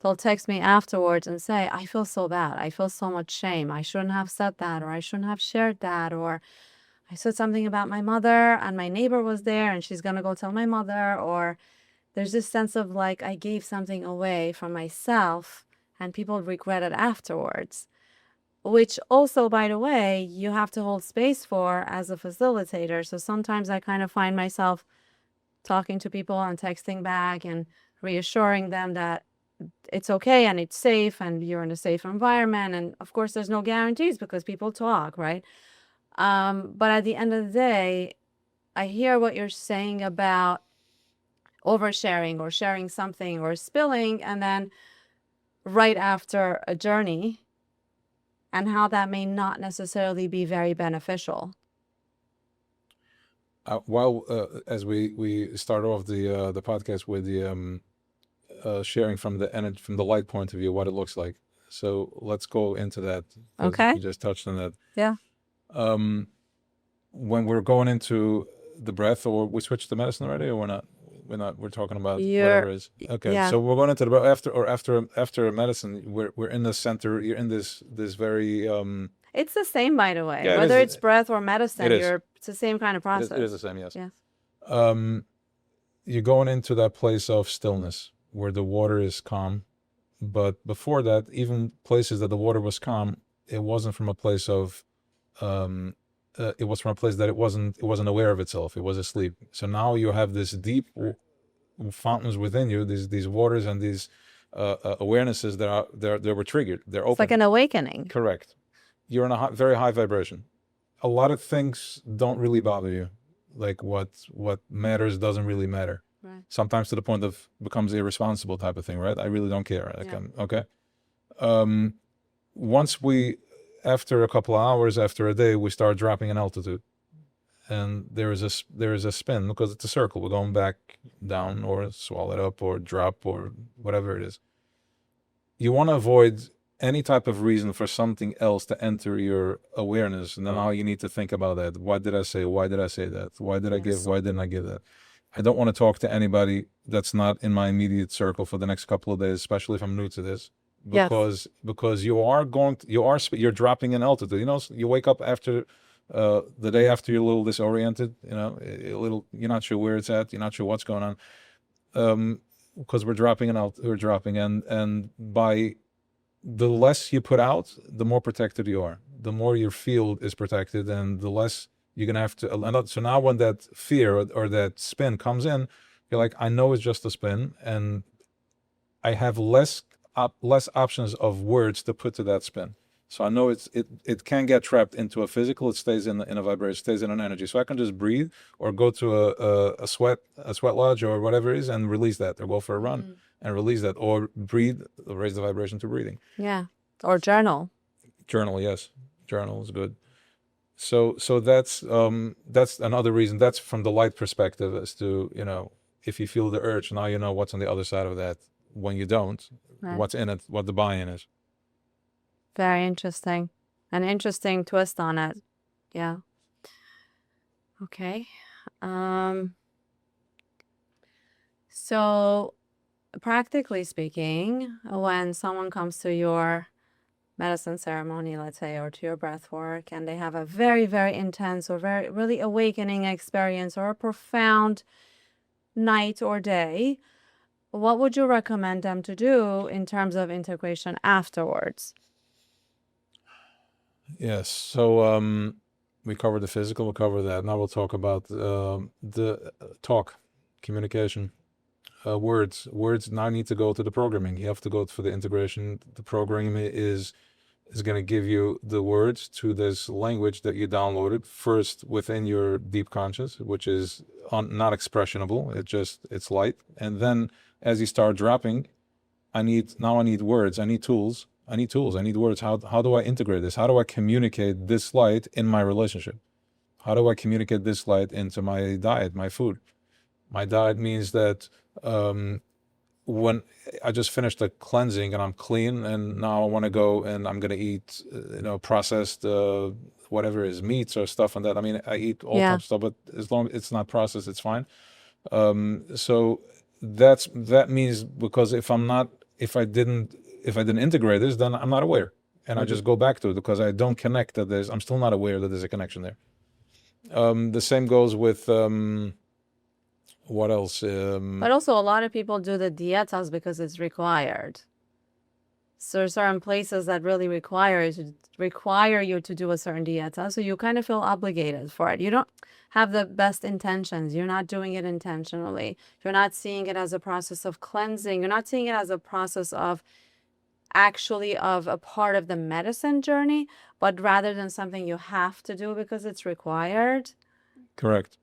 they'll text me afterwards and say, I feel so bad. I feel so much shame. I shouldn't have said that, or I shouldn't have shared that, or I said something about my mother and my neighbor was there and she's going to go tell my mother, or there's this sense of like I gave something away from myself and people regret it afterwards, which also, by the way, you have to hold space for as a facilitator. So sometimes I kind of find myself talking to people and texting back and reassuring them that it's okay and it's safe and you're in a safe environment. And of course, there's no guarantees because people talk, right? But at the end of the day, I hear what you're saying about oversharing or sharing something or spilling, and then right after a journey, and how that may not necessarily be very beneficial. As we start off the podcast with the sharing from the energy, from the light point of view, what it looks like. So let's go into that. Okay. You just touched on that. Yeah. When we're going into the breath, or we switched to medicine already, or we're not. We're talking about whatever it is. Okay. Yeah. So we're going into the breath after medicine. We're in the center. You're in this very. It's the same, by the way. Yeah, Whether it's breath or medicine, it is. it's the same kind of process. It is the same, yes. Yes. You're going into that place of stillness where the water is calm. But before that, even places that the water was calm, it wasn't from a place of it was from a place that it wasn't aware of itself. It was asleep. So now you have this deep fountains within you, these waters and these awarenesses that were triggered. They're It's like open. an awakening. Correct. You're in a very high vibration. A lot of things don't really bother you. Like what matters doesn't really matter. Right. Sometimes to the point of becomes irresponsible type of thing, right? I really don't care. Like, Yeah. okay. Once we, after a couple of hours, after a day, we start dropping in altitude, and there is a spin because it's a circle. We're going back down or swallow it up or drop or whatever it is. You want to avoid any type of reason for something else to enter your awareness, and then how you need to think about that. Why did I say? Why did I say that? Why did I give? Why didn't I give that? I don't want to talk to anybody that's not in my immediate circle for the next couple of days, especially if I'm new to this, because you're dropping in altitude. You know, you wake up after the day after, you're a little disoriented. You know, you're not sure where it's at. You're not sure what's going on, because we're dropping and by the less you put out, the more protected you are. The more your field is protected, and the less you're gonna have to. So now, when that fear or that spin comes in, you're like, I know it's just a spin, and I have less options of words to put to that spin. So I know it can get trapped into a physical. It stays in a vibration, stays in an energy. So I can just breathe, or go to a sweat lodge or whatever it is, and release that, or go for a run and release that, or breathe, raise the vibration to breathing. Yeah. Or journal. Journal, yes, journal is good. So that's another reason. That's from the light perspective, as to, if you feel the urge, now you know what's on the other side of that. When you don't, what's in it, what the buy-in is. Very interesting. An interesting twist on it. Yeah. Okay. So practically speaking, when someone comes to your medicine ceremony, let's say, or to your breath work, and they have a very, very intense or very, really awakening experience, or a profound night or day, what would you recommend them to do in terms of integration afterwards? Yes. So we covered the physical, we'll cover that. Now we'll talk about the talk, communication, words. Words now need to go to the programming. You have to go for the integration. The programming is going to give you the words to this language that you downloaded first within your deep conscious, which is not expressionable. It's light. And then as you start dropping, I need words. I need tools. I need words. How do I integrate this? How do I communicate this light in my relationship? How do I communicate this light into my diet, my food? My diet means that when I just finished a cleansing and I'm clean, and now I want to go and I'm going to eat, processed, whatever it is, meats or stuff, and that. I mean, I eat all types of stuff, but as long as it's not processed, it's fine. So that means, because if I didn't integrate this, then I'm not aware, and I just go back to it because I don't connect that I'm still not aware that there's a connection there. The same goes with what else? But also, a lot of people do the dietas because it's required. So there are certain places that really require you to do a certain dieta, so you kind of feel obligated for it. You don't have the best intentions. You're not doing it intentionally. You're not seeing it as a process of cleansing. You're not seeing it as a process of a part of the medicine journey, but rather than something you have to do because it's required. Correct.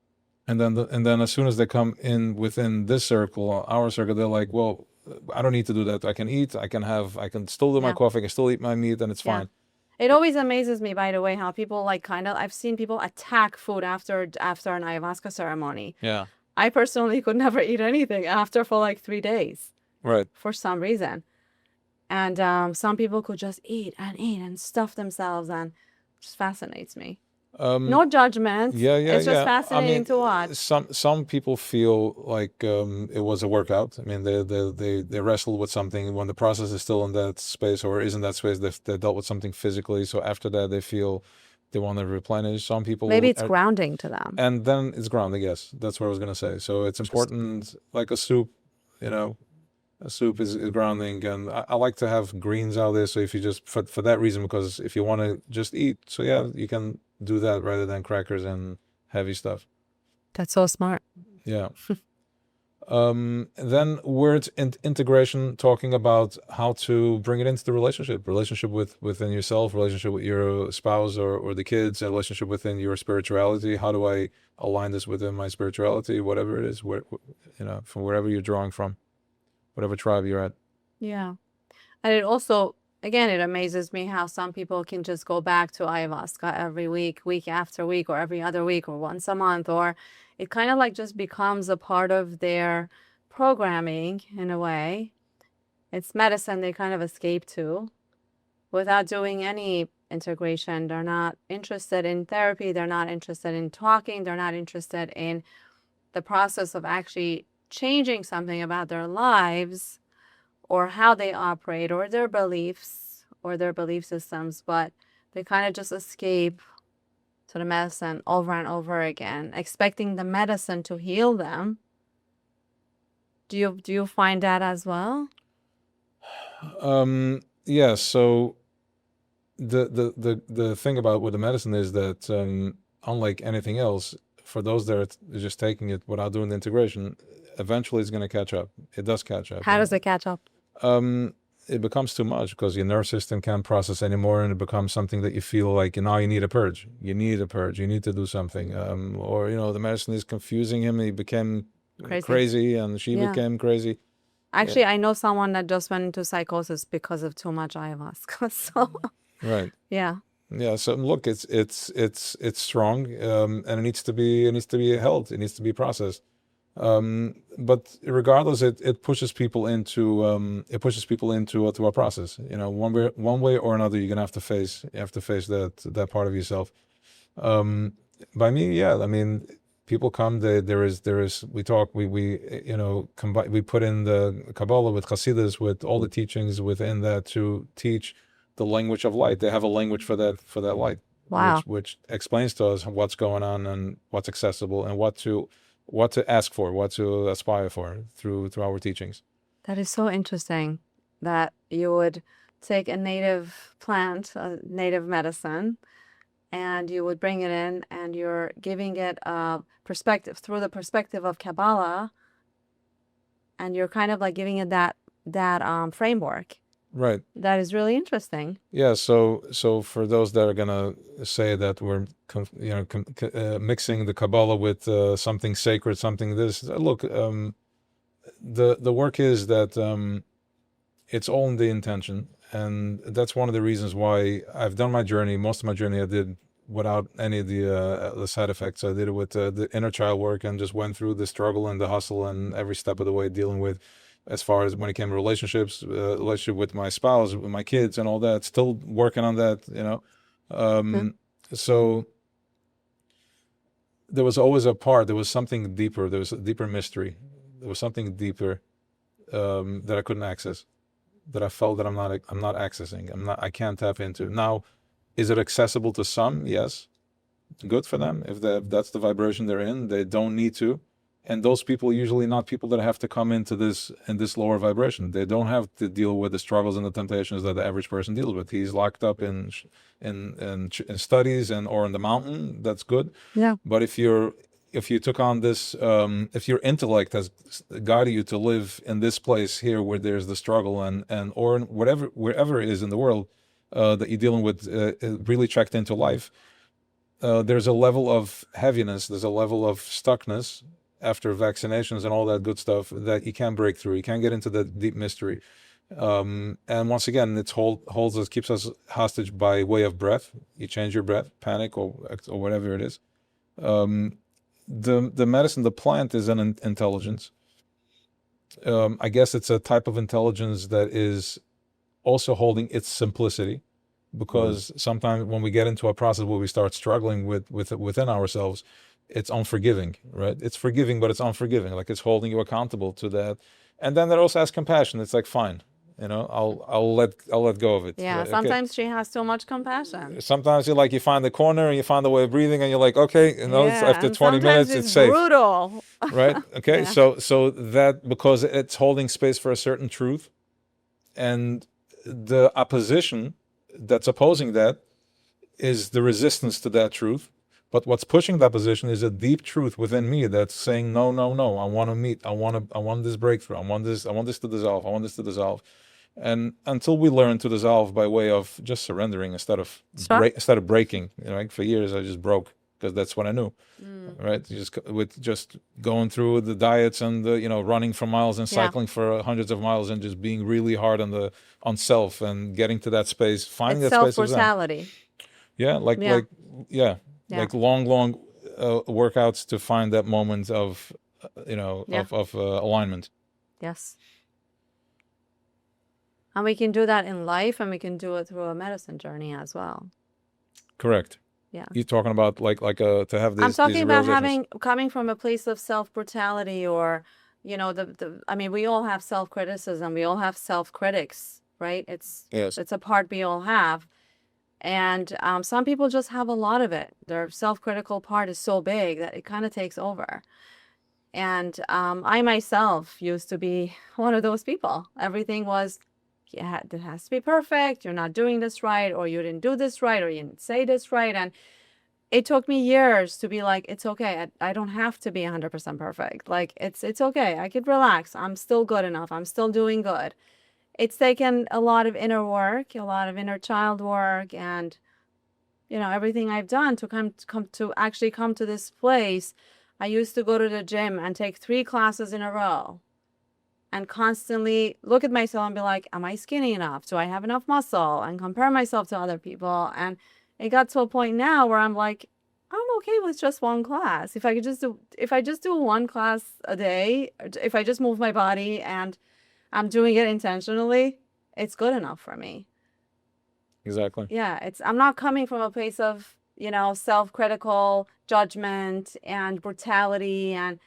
And then as soon as they come in within this circle, our circle, they're like, well, I don't need to do that. I can eat. I can still do my coffee. I can still eat my meat, and it's fine. It always amazes me, by the way, how people I've seen people attack food after an ayahuasca ceremony. Yeah. I personally could never eat anything after for like 3 days. Right. For some reason. And some people could just eat and stuff themselves, and it just fascinates me. No judgment. Yeah. It's just fascinating to watch. Some people feel like it was a workout. I mean, they wrestled with something when the process is still in that space or isn't that space. They dealt with something physically. So after that, they feel they want to replenish. Some people maybe it's grounding to them. And then it's grounding. Yes, that's what I was gonna say. So it's important, like a soup. A soup is grounding, and I like to have greens out there. So if you just for that reason, because if you want to just eat, so yeah, you can do that rather than crackers and heavy stuff. That's so smart. Yeah. Then words and integration, talking about how to bring it into the relationship within yourself, relationship with your spouse or the kids, a relationship within your spirituality. How do I align this within my spirituality, whatever it is, from wherever you're drawing from, whatever tribe you're at. Yeah. And it also, again, it amazes me how some people can just go back to ayahuasca every week, week after week, or every other week, or once a month, or it kind of like just becomes a part of their programming in a way. It's medicine they kind of escape to without doing any integration. They're not interested in therapy. They're not interested in talking. They're not interested in the process of actually changing something about their lives or how they operate or their beliefs or their belief systems, but they kind of just escape to the medicine over and over again, expecting the medicine to heal them. Do you find that as well? Yeah, so the thing about with the medicine is that unlike anything else, for those that are just taking it without doing the integration, eventually it's going to catch up. It does catch up. How does it catch up? It becomes too much because your nervous system can't process anymore, and it becomes something that you feel like now you need a purge. You need a purge. You need to do something. Or the medicine is confusing him. He became crazy and she became crazy. Actually, I know someone that just went into psychosis because of too much ayahuasca. So right. Yeah. Yeah. So look, it's strong, and it needs to be held. It needs to be processed. But regardless, it pushes people into to a process. One way or another, you're gonna have to face that part of yourself. By me, yeah. I mean, people come. There is. We talk. We combine. We put in the Kabbalah with Hasidus, with all the teachings within that to teach the language of light. They have a language for that light. Wow. Which explains to us what's going on and what's accessible and what to ask for, what to aspire for through our teachings. That is so interesting that you would take a native plant, a native medicine, and you would bring it in and you're giving it a perspective through the perspective of Kabbalah, and you're kind of like giving it that framework. Right. That is really interesting. Yeah. So for those that are gonna say that we're mixing the Kabbalah with something sacred, something this, look, the work is that it's all in the intention, and that's one of the reasons why I've done my journey. Most of my journey I did without any of the side effects. I did it with the inner child work and just went through the struggle and the hustle and every step of the way, dealing with, as far as when it came to relationships, relationship with my spouse, with my kids and all that, still working on that, So there was always there was something deeper. There was a deeper mystery. There was something deeper that I couldn't access, that I felt that I'm not accessing. I can't tap into. Now, is it accessible to some? Yes. Good for them. If that's the vibration they're in, they don't need to. And those people usually not people that have to come into this lower vibration. They don't have to deal with the struggles and the temptations that the average person deals with. He's locked up in studies or in the mountain. That's good. Yeah. But if you took on this, if your intellect has guided you to live in this place here where there's the struggle or wherever it is in the world that you're dealing with, really checked into life, there's a level of heaviness. There's a level of stuckness after vaccinations and all that good stuff that you can't break through. You can't get into the deep mystery. And once again, it holds us, keeps us hostage by way of breath. You change your breath, panic or whatever it is. The medicine, the plant is an intelligence. I guess it's a type of intelligence that is also holding its simplicity, because sometimes when we get into a process where we start struggling within ourselves, it's unforgiving, right? It's forgiving, but it's unforgiving. Like it's holding you accountable to that. And then there also has compassion. It's like, fine, I'll let go of it. Yeah. Like, sometimes she has too much compassion. Sometimes you find the corner and you find the way of breathing and you're like, okay, it's after 20 minutes, it's safe. Brutal. Right? Okay. Yeah. So that, because it's holding space for a certain truth, and the opposition that's opposing that is the resistance to that truth. But what's pushing that position is a deep truth within me that's saying, no, no, no, I want to meet, I want this breakthrough, I want this to dissolve, I want this to dissolve. And until we learn to dissolve by way of just surrendering instead of Sure. breaking, like for years I just broke because that's what I knew, right? With just going through the diets and the, running for miles and Yeah. cycling for hundreds of miles and just being really hard on self and getting to that space, finding It's that space of Zen. self-brutality. Yeah, Yeah. yeah, Yeah. like long workouts to find that moment of, Yeah. of alignment. Yes. And we can do that in life, and we can do it through a medicine journey as well. Correct. Yeah. You're talking about like to have this. I'm talking these about realizations. coming from a place of self-brutality, or, I mean, we all have self-criticism. We all have self-critics, right? Yes. It's a part we all have. And some people just have a lot of it. Their self-critical part is so big that it kind of takes over. And I myself used to be one of those people. Everything was, yeah, it has to be perfect. You're not doing this right, or you didn't do this right, or you didn't say this right. And it took me years to be like, it's okay. I don't have to be 100% perfect. Like, it's okay. I could relax. I'm still good enough. I'm still doing good. It's taken a lot of inner work, a lot of inner child work, and everything I've done to actually come to this place. I used to go to the gym and take 3 classes in a row and constantly look at myself and be like, am I skinny enough? Do I have enough muscle? And compare myself to other people. And it got to a point now where I'm like, I'm okay with just 1 class. If I just do 1 class a day, if I just move my body and I'm doing it intentionally, it's good enough for me. Exactly. Yeah, I'm not coming from a place of, self-critical judgment and brutality and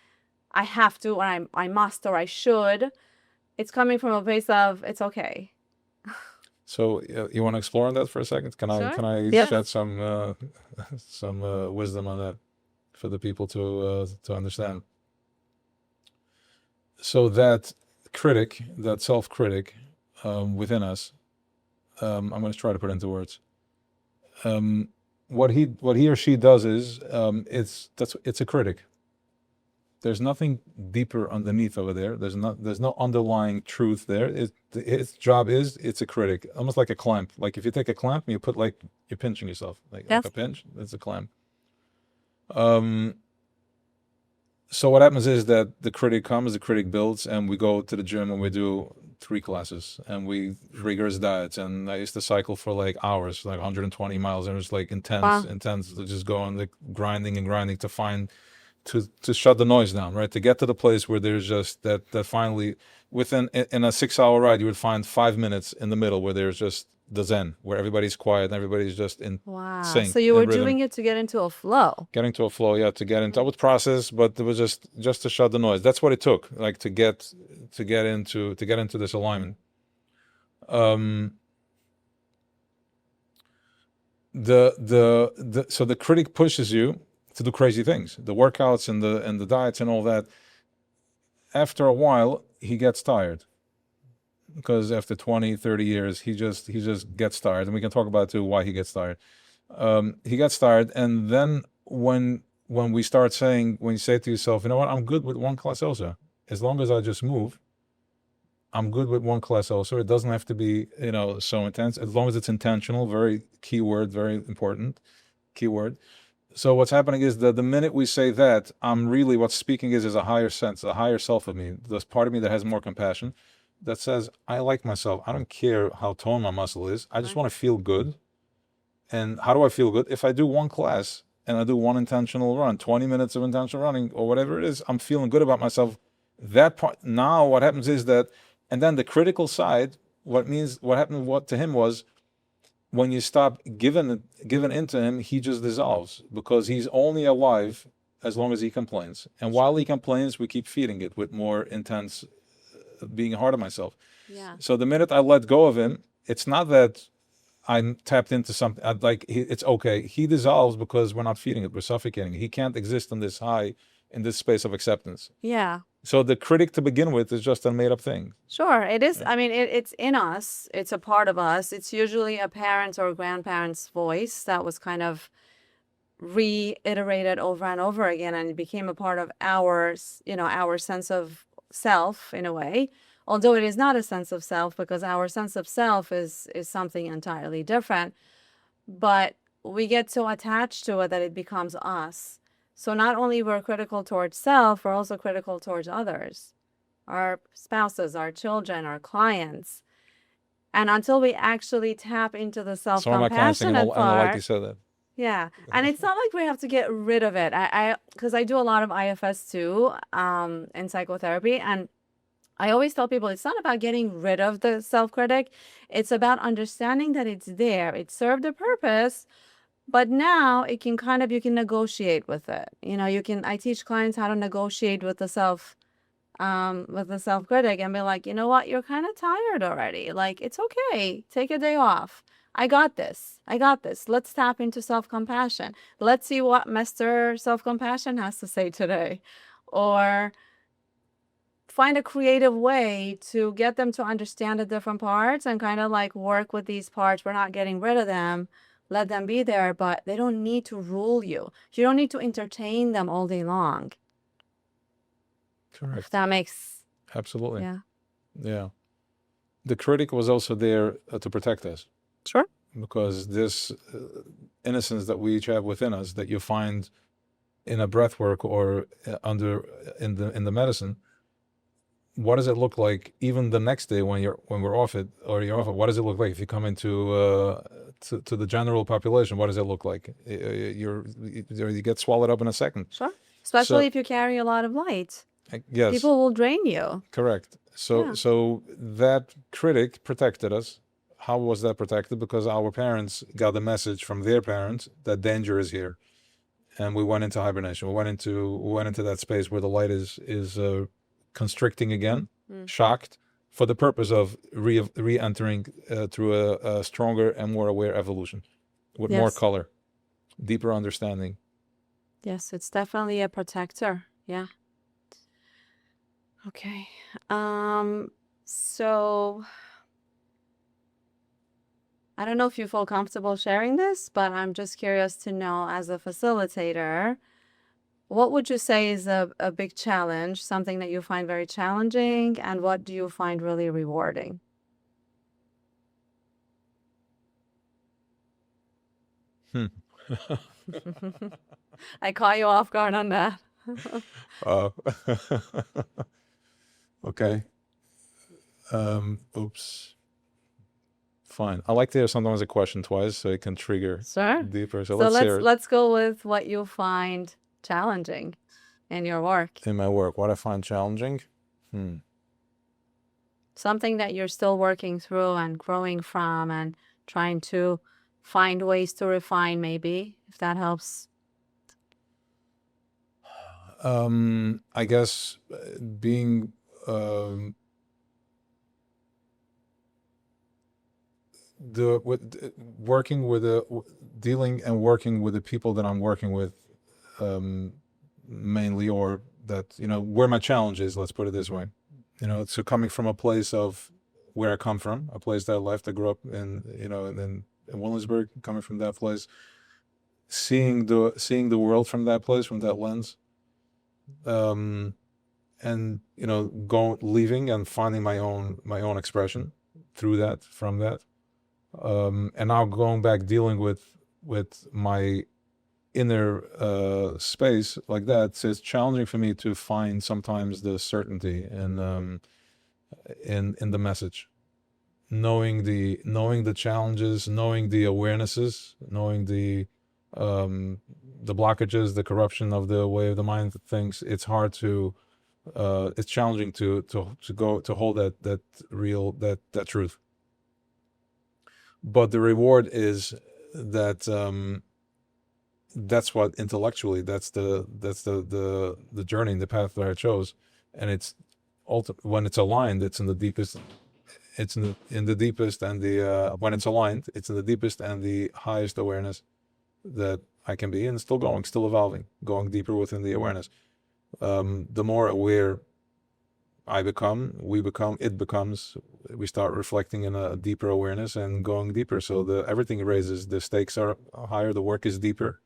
I have to, or I must, or I should. It's coming from a place of, it's okay. So you want to explore on that for a second? Can I Yes. shed some wisdom on that for the people to understand? So that critic, that self-critic within us, I'm going to try to put into words. What he or she does is it's a critic. There's nothing deeper underneath over there. There's no underlying truth there. Its job is it's a critic, almost like a clamp. Like if you take a clamp and you put like you're pinching yourself, like a pinch. It's a clamp. So what happens is that the critic comes, the critic builds, and we go to the gym and we do 3 classes and we rigorous diets. And I used to cycle for like hours, like 120 miles, and it was like intense, just going like grinding and grinding to find. To shut the noise down, right? To get to the place where there's just that finally in a 6-hour ride, you would find 5 minutes in the middle where there's just the Zen, where everybody's quiet and everybody's just in sync. So you were doing it to get into a flow. Getting to a flow, yeah, to get into. I would process, but it was just to shut the noise. That's what it took, like to get into this alignment. So the critic pushes you to do crazy things, the workouts and the diets and all that. After a while, he gets tired because after 20, 30 years, he just gets tired, and we can talk about too why he gets tired. He gets tired, and then when you say to yourself, you know what, I'm good with 1 class also, as long as I just move. I'm good with 1 class also. It doesn't have to be so intense, as long as it's intentional. Very keyword, very important keyword. So what's happening is that the minute we say that, what's speaking is a higher sense, a higher self of me. This part of me that has more compassion, that says, I like myself. I don't care how toned my muscle is. I just want to feel good. And how do I feel good? If I do 1 class and I do 1 intentional run, 20 minutes of intentional running or whatever it is, I'm feeling good about myself. That part, now what happens is that, and then the critical side, what happened to him was, when you stop giving into him, he just dissolves, because he's only alive as long as he complains. And while he complains, we keep feeding it with more intense being hard on myself. Yeah. So the minute I let go of him, it's not that I'm tapped into something. It's okay. He dissolves because we're not feeding it. We're suffocating. He can't exist in this space of acceptance. Yeah. So the critic to begin with is just a made-up thing. Sure, it is. I mean, it's in us. It's a part of us. It's usually a parent's or a grandparent's voice that was kind of reiterated over and over again, and it became a part of our sense of self in a way, although it is not a sense of self, because our sense of self is something entirely different. But we get so attached to it that it becomes us. So not only we're critical towards self, we're also critical towards others, our spouses, our children, our clients. And until we actually tap into the Some of my clients think, self-compassionate and I like you part, said that. yeah. And it's not like we have to get rid of it. Because I do a lot of IFS too, in psychotherapy. And I always tell people it's not about getting rid of the self-critic. It's about understanding that it's there. It served a purpose, but now it can you can negotiate with it. I teach clients how to negotiate with the self-critic and be like, you know what, you're kind of tired already. Like, it's okay. Take a day off. I got this. I got this. Let's tap into self-compassion. Let's see what Mr. Self-Compassion has to say today. Or find a creative way to get them to understand the different parts and kind of like work with these parts. We're not getting rid of them. Let them be there, but they don't need to rule you. You don't need to entertain them all day long. If Correct. that makes, Absolutely. yeah. Yeah. The critic was also there to protect us, Sure. because this innocence that we each have within us, that you find in a breath work or in the medicine, what does it look like even the next day when we're off it, or you're off it? What does it look like if you come into to the general population? What does it look like? You get swallowed up in a second. Sure. Especially So- if you carry a lot of light. Yes. People will drain you. Correct. Yeah. So that critic protected us. How was that protected? Because our parents got the message from their parents that danger is here, and we went into hibernation. We went into that space where the light is constricting again, shocked, for the purpose of re-entering through a stronger and more aware evolution, with more Yes. color, deeper understanding. Yes, it's definitely a protector. Yeah. Okay. So I don't know if you feel comfortable sharing this, but I'm just curious to know, as a facilitator, what would you say is a big challenge, something that you find very challenging, and what do you find really rewarding? I caught you off guard on that. Okay. Oops. Fine. I like to hear sometimes a question twice so it can trigger Sure. deeper. So So let's hear it. let's go with what you find challenging in your work. In my work, what I find challenging? Something that you're still working through and growing from and trying to find ways to refine, maybe, if that helps. I guess being working with dealing and working with the people that I'm working with, mainly, or that, where my challenge is, let's put it this way. So coming from a place of where I come from, a place that I left, I grew up in, in Williamsburg, coming from that place, seeing the world from that place, from that lens, and leaving and finding my own expression through that, from that, and now going back, dealing with my inner space like that. So it's challenging for me to find sometimes the certainty in the message, knowing the challenges, knowing the awarenesses, knowing the blockages, the corruption of the way of the mind thinks. It's hard to it's challenging to hold that real, that truth. But the reward is that that's what intellectually, that's the journey, the path that I chose, and it's when it's aligned, it's in the deepest. It's in the deepest, and when it's aligned, it's in the deepest and the highest awareness that I can be, and still evolving, going deeper within the awareness. The more aware I become, it becomes, we start reflecting in a deeper awareness and going deeper. So everything raises, the stakes are higher, the work is deeper,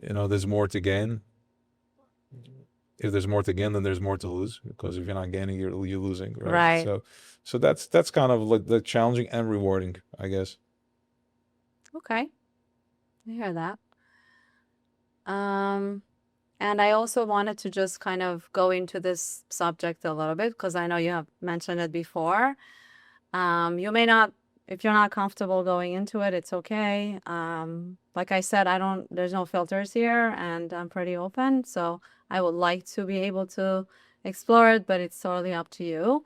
There's more to gain. If there's more to gain, then there's more to lose, because if you're not gaining, you're losing, right? Right. So that's kind of like the challenging and rewarding, I guess. Okay. I hear that. Um, and I also wanted to just kind of go into this subject a little bit because I know you have mentioned it before. You may not, if you're not comfortable going into it, it's okay. Like I said, there's no filters here and I'm pretty open. So I would like to be able to explore it, but it's totally up to you.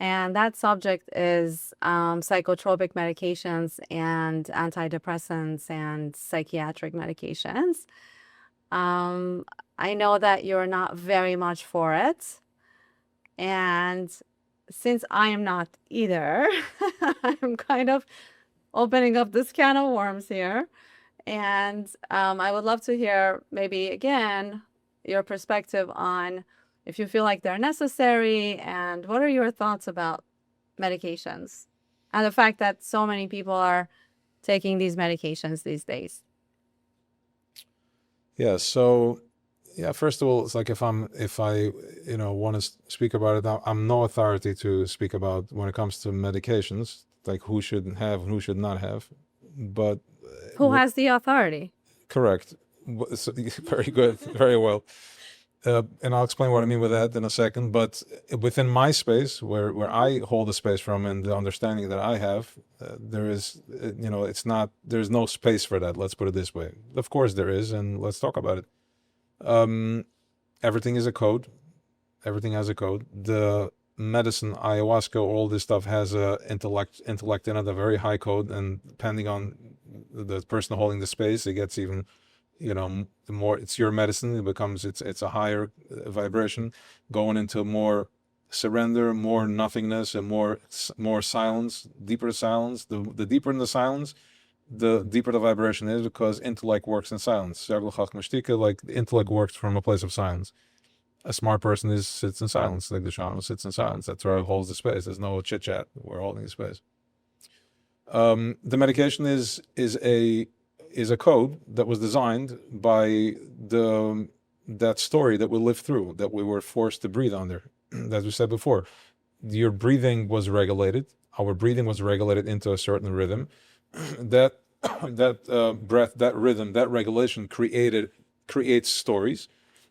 And that subject is psychotropic medications and antidepressants and psychiatric medications. Um, I know that you're not very much for it. And since I am not either, I'm kind of opening up this can of worms here. And I would love to hear maybe again your perspective on if you feel like they're necessary and what are your thoughts about medications and the fact that so many people are taking these medications these days. Yeah. So, yeah. First of all, it's like if I want to speak about it now, I'm no authority to speak about when it comes to medications, like who should have and who should not have. But Who has the authority? correct. Very good. Very well. And I'll explain what I mean with that in a second. But within my space, where I hold a space from, and the understanding that I have, there is, there's no space for that. Let's put it this way. Of course there is, and let's talk about it. Everything is a code. Everything has a code. The medicine, ayahuasca, all this stuff has a intellect in it, a very high code, and depending on the person holding the space, it gets even, the more it's your medicine, it becomes it's a higher vibration, going into more surrender, more nothingness, and more silence, deeper silence. The deeper in the silence, the deeper the vibration is, because intellect works in silence. Like the intellect works from a place of silence. A smart person sits in silence, like the shaman sits in silence. That's where it holds the space. There's no chit chat. We're holding the space. The medication is a code that was designed by that story that we lived through, that we were forced to breathe under. As we said before, your breathing was regulated. Our breathing was regulated into a certain rhythm. That breath, that rhythm, that regulation creates stories.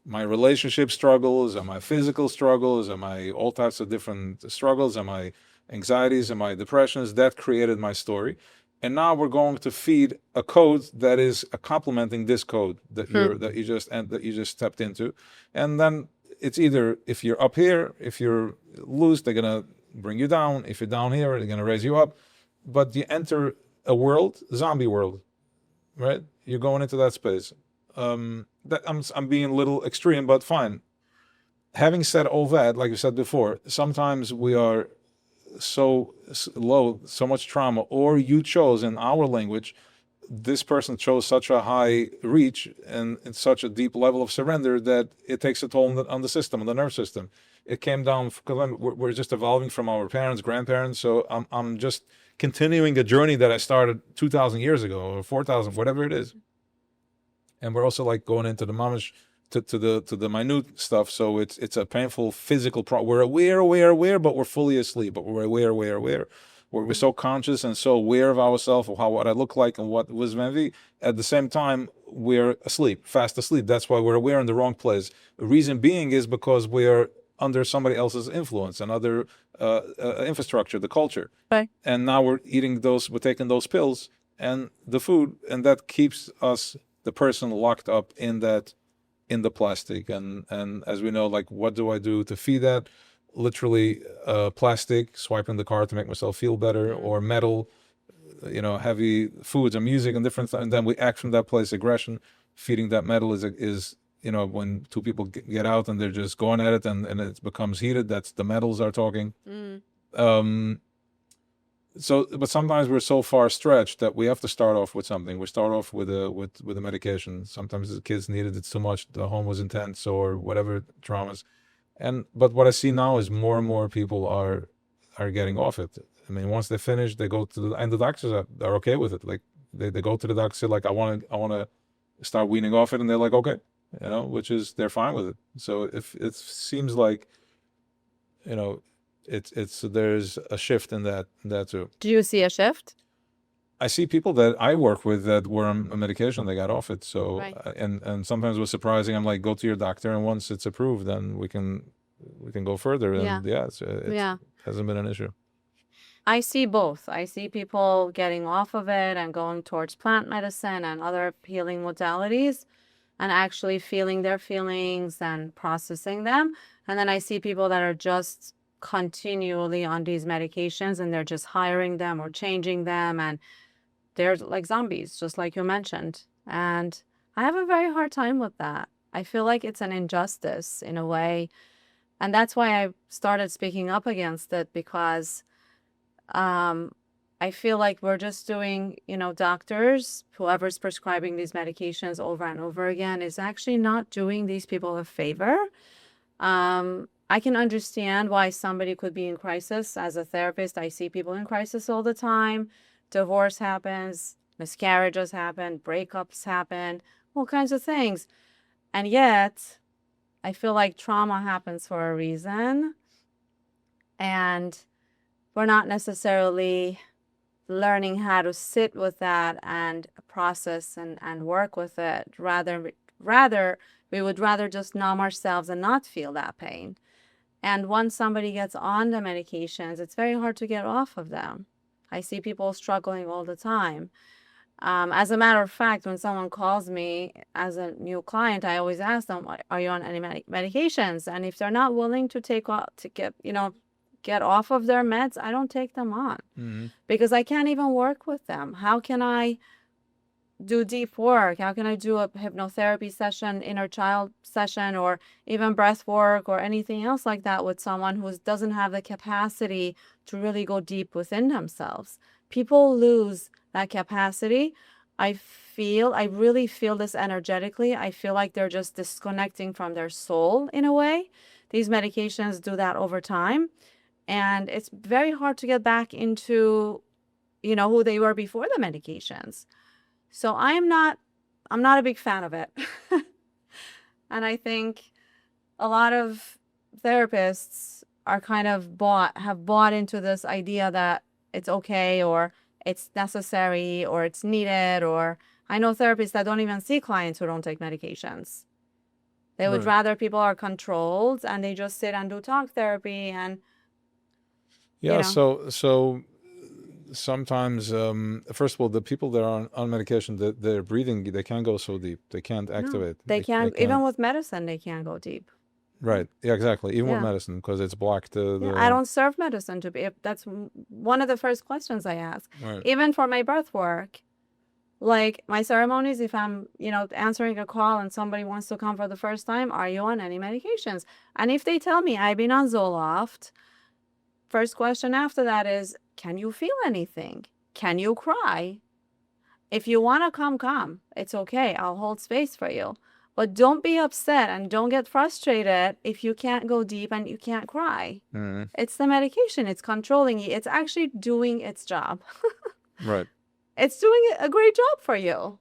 My relationship struggles, and my physical struggles, and my all types of different struggles, and my anxieties and my depressions, that created my story. And now we're going to feed a code that is complementing this code that you just stepped into. And then it's either, if you're up here, if you're loose, they're gonna bring you down. If you're down here, they're gonna raise you up. But you enter a world, zombie world, right? You're going into that space. That I'm being a little extreme, but fine. Having said all that, like you said before, sometimes we are so low, so much trauma, or you chose, in our language, this person chose such a high reach and such a deep level of surrender that it takes a toll on the system, on the nerve system. It came down because we're just evolving from our parents, grandparents. So I'm just continuing the journey that I started 2,000 years ago, or 4,000, whatever it is. And we're also like going into the mamish, to the minute stuff. So it's a painful physical we're aware, but we're fully asleep. But we're aware. We're so conscious and so aware of ourselves, of what I look like and what was Venvi. At the same time, we're asleep, fast asleep. That's why we're aware in the wrong place. The reason being is because we're under somebody else's influence and other infrastructure, the culture. Right. And now we're taking those pills and the food, and that keeps us, the person, locked up in the plastic. And as we know, like, what do I do to feed that? Literally plastic, swiping the card to make myself feel better, or metal, heavy foods and music and different things. And then we act from that place. Aggression, feeding that metal is when two people get out and they're just going at it, and it becomes heated. That's the metals are talking. But sometimes we're so far stretched that we have to start off with something. We start off with a medication. Sometimes the kids needed it too much. The home was intense, or whatever traumas. But what I see now is more and more people are getting off it. I mean, once they finish, they go to and the doctors are okay with it. Like they go to the doctor, say, like, I want to start weaning off it, and they're like, okay, which is they're fine with it. So if it seems like, you know, it's there's a shift in that too. Do you see a shift? I see people that I work with that were on a medication, they got off it. So Right. and sometimes it was surprising. I'm like, go to your doctor, and once it's approved, then we can go further. Yeah. And yeah, it Yeah. hasn't been an issue. I see both. I see people getting off of it and going towards plant medicine and other healing modalities and actually feeling their feelings and processing them. And then I see people that are just continually on these medications and they're just hiring them or changing them. And they're like zombies, just like you mentioned. And I have a very hard time with that. I feel like it's an injustice in a way. And that's why I started speaking up against it, because I feel like we're just doing, doctors, whoever's prescribing these medications over and over again is actually not doing these people a favor. I can understand why somebody could be in crisis. As a therapist, I see people in crisis all the time. Divorce happens, miscarriages happen, breakups happen, all kinds of things. And yet, I feel like trauma happens for a reason. And we're not necessarily learning how to sit with that and process and work with it. We would rather just numb ourselves and not feel that pain. And once somebody gets on the medications, it's very hard to get off of them. I see people struggling all the time. As a matter of fact, when someone calls me as a new client, I always ask them, are you on any medications? And if they're not willing to get off of their meds, I don't take them on. Mm-hmm. Because I can't even work with them. How can I do deep work? How can I do a hypnotherapy session, inner child session, or even breath work or anything else like that with someone who doesn't have the capacity to really go deep within themselves? People lose that capacity. I really feel this energetically. I feel like they're just disconnecting from their soul in a way. These medications do that over time. And it's very hard to get back into, who they were before the medications. So I'm not a big fan of it. And I think a lot of therapists are kind of have bought into this idea that it's okay or it's necessary or it's needed. Or I know therapists that don't even see clients who don't take medications. They would rather people are controlled and they just sit and do talk therapy and yeah. So sometimes, first of all, the people that are on medication, that they're breathing, they can't go so deep. They can't activate. They can't. Even with medicine, they can't go deep. Right. Yeah, exactly. Even with Yeah. medicine, because it's blocked. I don't serve medicine to be. That's one of the first questions I ask. Right. Even for my breath work, like my ceremonies, if I'm, answering a call and somebody wants to come for the first time, are you on any medications? And if they tell me I've been on Zoloft, first question after that is, can you feel anything? Can you cry? If you want to come. It's okay. I'll hold space for you. But don't be upset and don't get frustrated if you can't go deep and you can't cry. Mm-hmm. It's the medication. It's controlling you. It's actually doing its job. Right. It's doing a great job for you.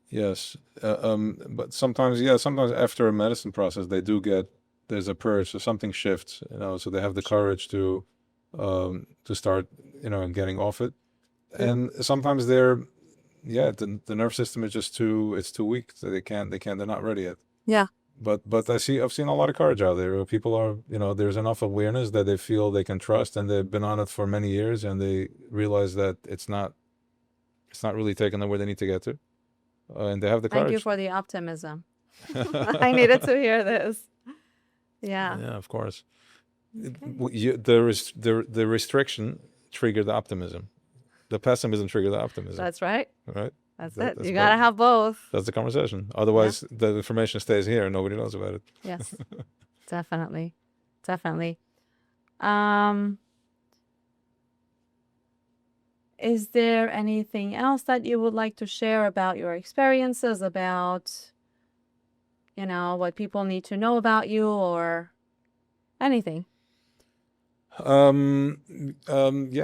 Yes. But sometimes after a medicine process, there's a purge, so something shifts, so they have the courage to start, getting off it. And sometimes the nerve system is just it's too weak, so they're not ready yet. Yeah. But I've seen a lot of courage out there. People are, there's enough awareness that they feel they can trust, and they've been on it for many years, and they realize that it's not really taking them where they need to get to, and they have the courage. Thank you for the optimism. I needed to hear this. Yeah. Yeah, of course. Okay. The restriction triggered the optimism. The pessimism triggered the optimism. That's right. Right? That's it. That's You got to have both. That's the conversation. Otherwise, the information stays here and nobody knows about it. Yes, definitely. Definitely. Is there anything else that you would like to share about your experiences, about, what people need to know about you or anything? Yeah,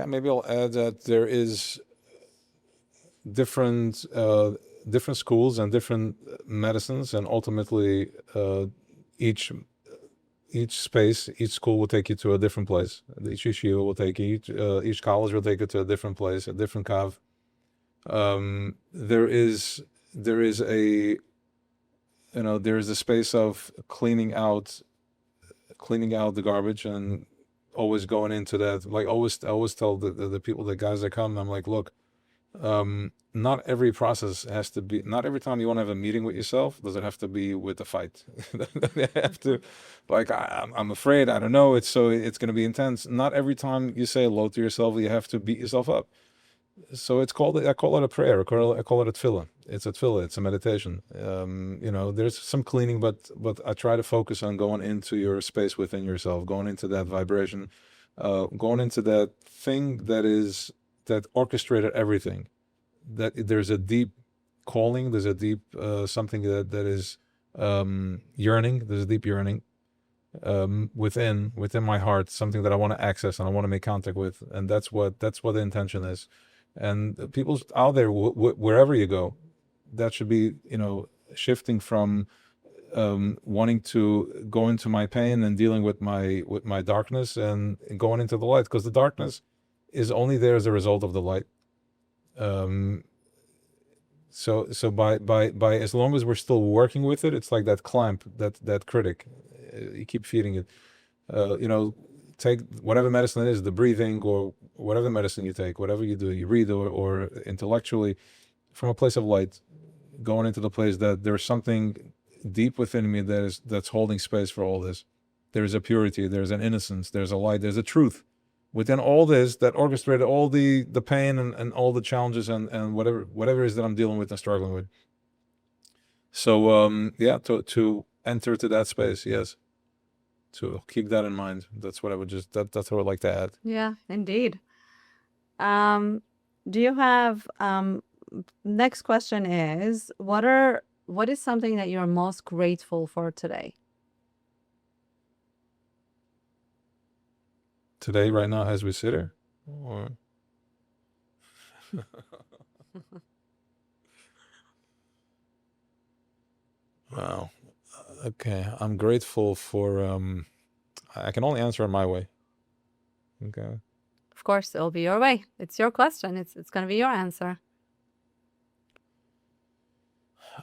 maybe I'll add that different different schools and different medicines, and ultimately each space, each school will take you to a different place. Each yeshiva will take you, each college will take you to a different place, a different kav. There is a there is a space of cleaning out the garbage, and always going into that. Like, I always tell the people, the guys that come, I'm like, look, not every process has to be, not every time you want to have a meeting with yourself does it have to be with a fight. They have to, like, I'm afraid, I don't know, it's going to be intense. Not every time you say hello to yourself you have to beat yourself up. So I call it a prayer. I call it a tefillah. It's a tefillah. It's a meditation. There's some cleaning, but I try to focus on going into your space within yourself, going into that vibration, going into that thing that orchestrated everything. That there's a deep calling. There's a deep something that is yearning. There's a deep yearning within my heart, something that I want to access and I want to make contact with, and that's what the intention is. And people out there, wherever you go, that should be, shifting from wanting to go into my pain and dealing with my darkness, and going into the light, because the darkness is only there as a result of the light. So by as long as we're still working with it, it's like that clamp, that critic. You keep feeding it. Take whatever medicine it is, the breathing, or whatever medicine you take, whatever you do, you read, or intellectually, from a place of light, going into the place that there's something deep within me that's holding space for all this. There's a purity, there's an innocence, there's a light, there's a truth within all this that orchestrated all the pain and all the challenges and whatever it is that I'm dealing with and struggling with. So to enter to that space, yes. To keep that in mind. That's what I would that's what I'd like to add. Yeah, indeed. Do you have, next question is, what is something that you're most grateful for today? Today, right now, as we sit here? Or... Wow. Okay. I'm grateful for, I can only answer it my way. Okay. Of course, it'll be your way. It's your question. It's going to be your answer.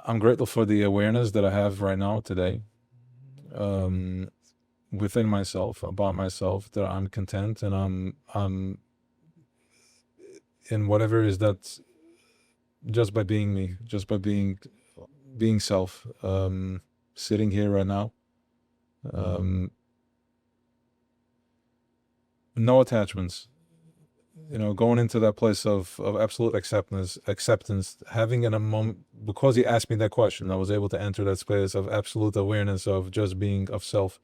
I'm grateful for the awareness that I have right now today, within myself, about myself, that I'm content, and I'm in whatever is that, just by being me, just by being self, sitting here right now, no attachments, going into that place of absolute acceptance, having in a moment, because he asked me that question, I was able to enter that space of absolute awareness of just being of self,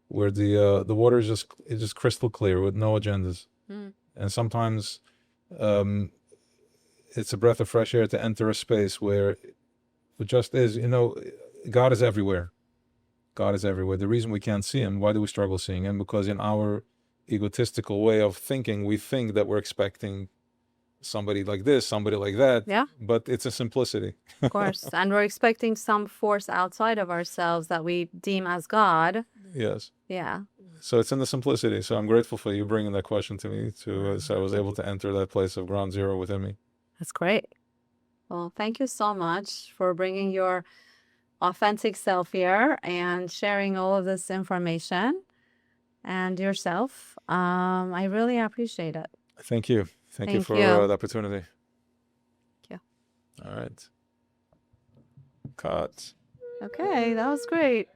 where the water is just crystal clear with no agendas. And sometimes it's a breath of fresh air to enter a space where it just is. God is everywhere. God is everywhere. The reason we can't see him, why do we struggle seeing him? Because in our egotistical way of thinking, we think that we're expecting somebody like this, somebody like that. Yeah. But it's a simplicity. Of course. And we're expecting some force outside of ourselves that we deem as God. Yes. Yeah. So it's in the simplicity. So I'm grateful for you bringing that question to me, so I was able to enter that place of ground zero within me. That's great. Well, thank you so much for bringing your authentic self here and sharing all of this information and yourself. I really appreciate it. Thank you. Thank you for the opportunity. Thank you. All right. Cut. Okay, that was great.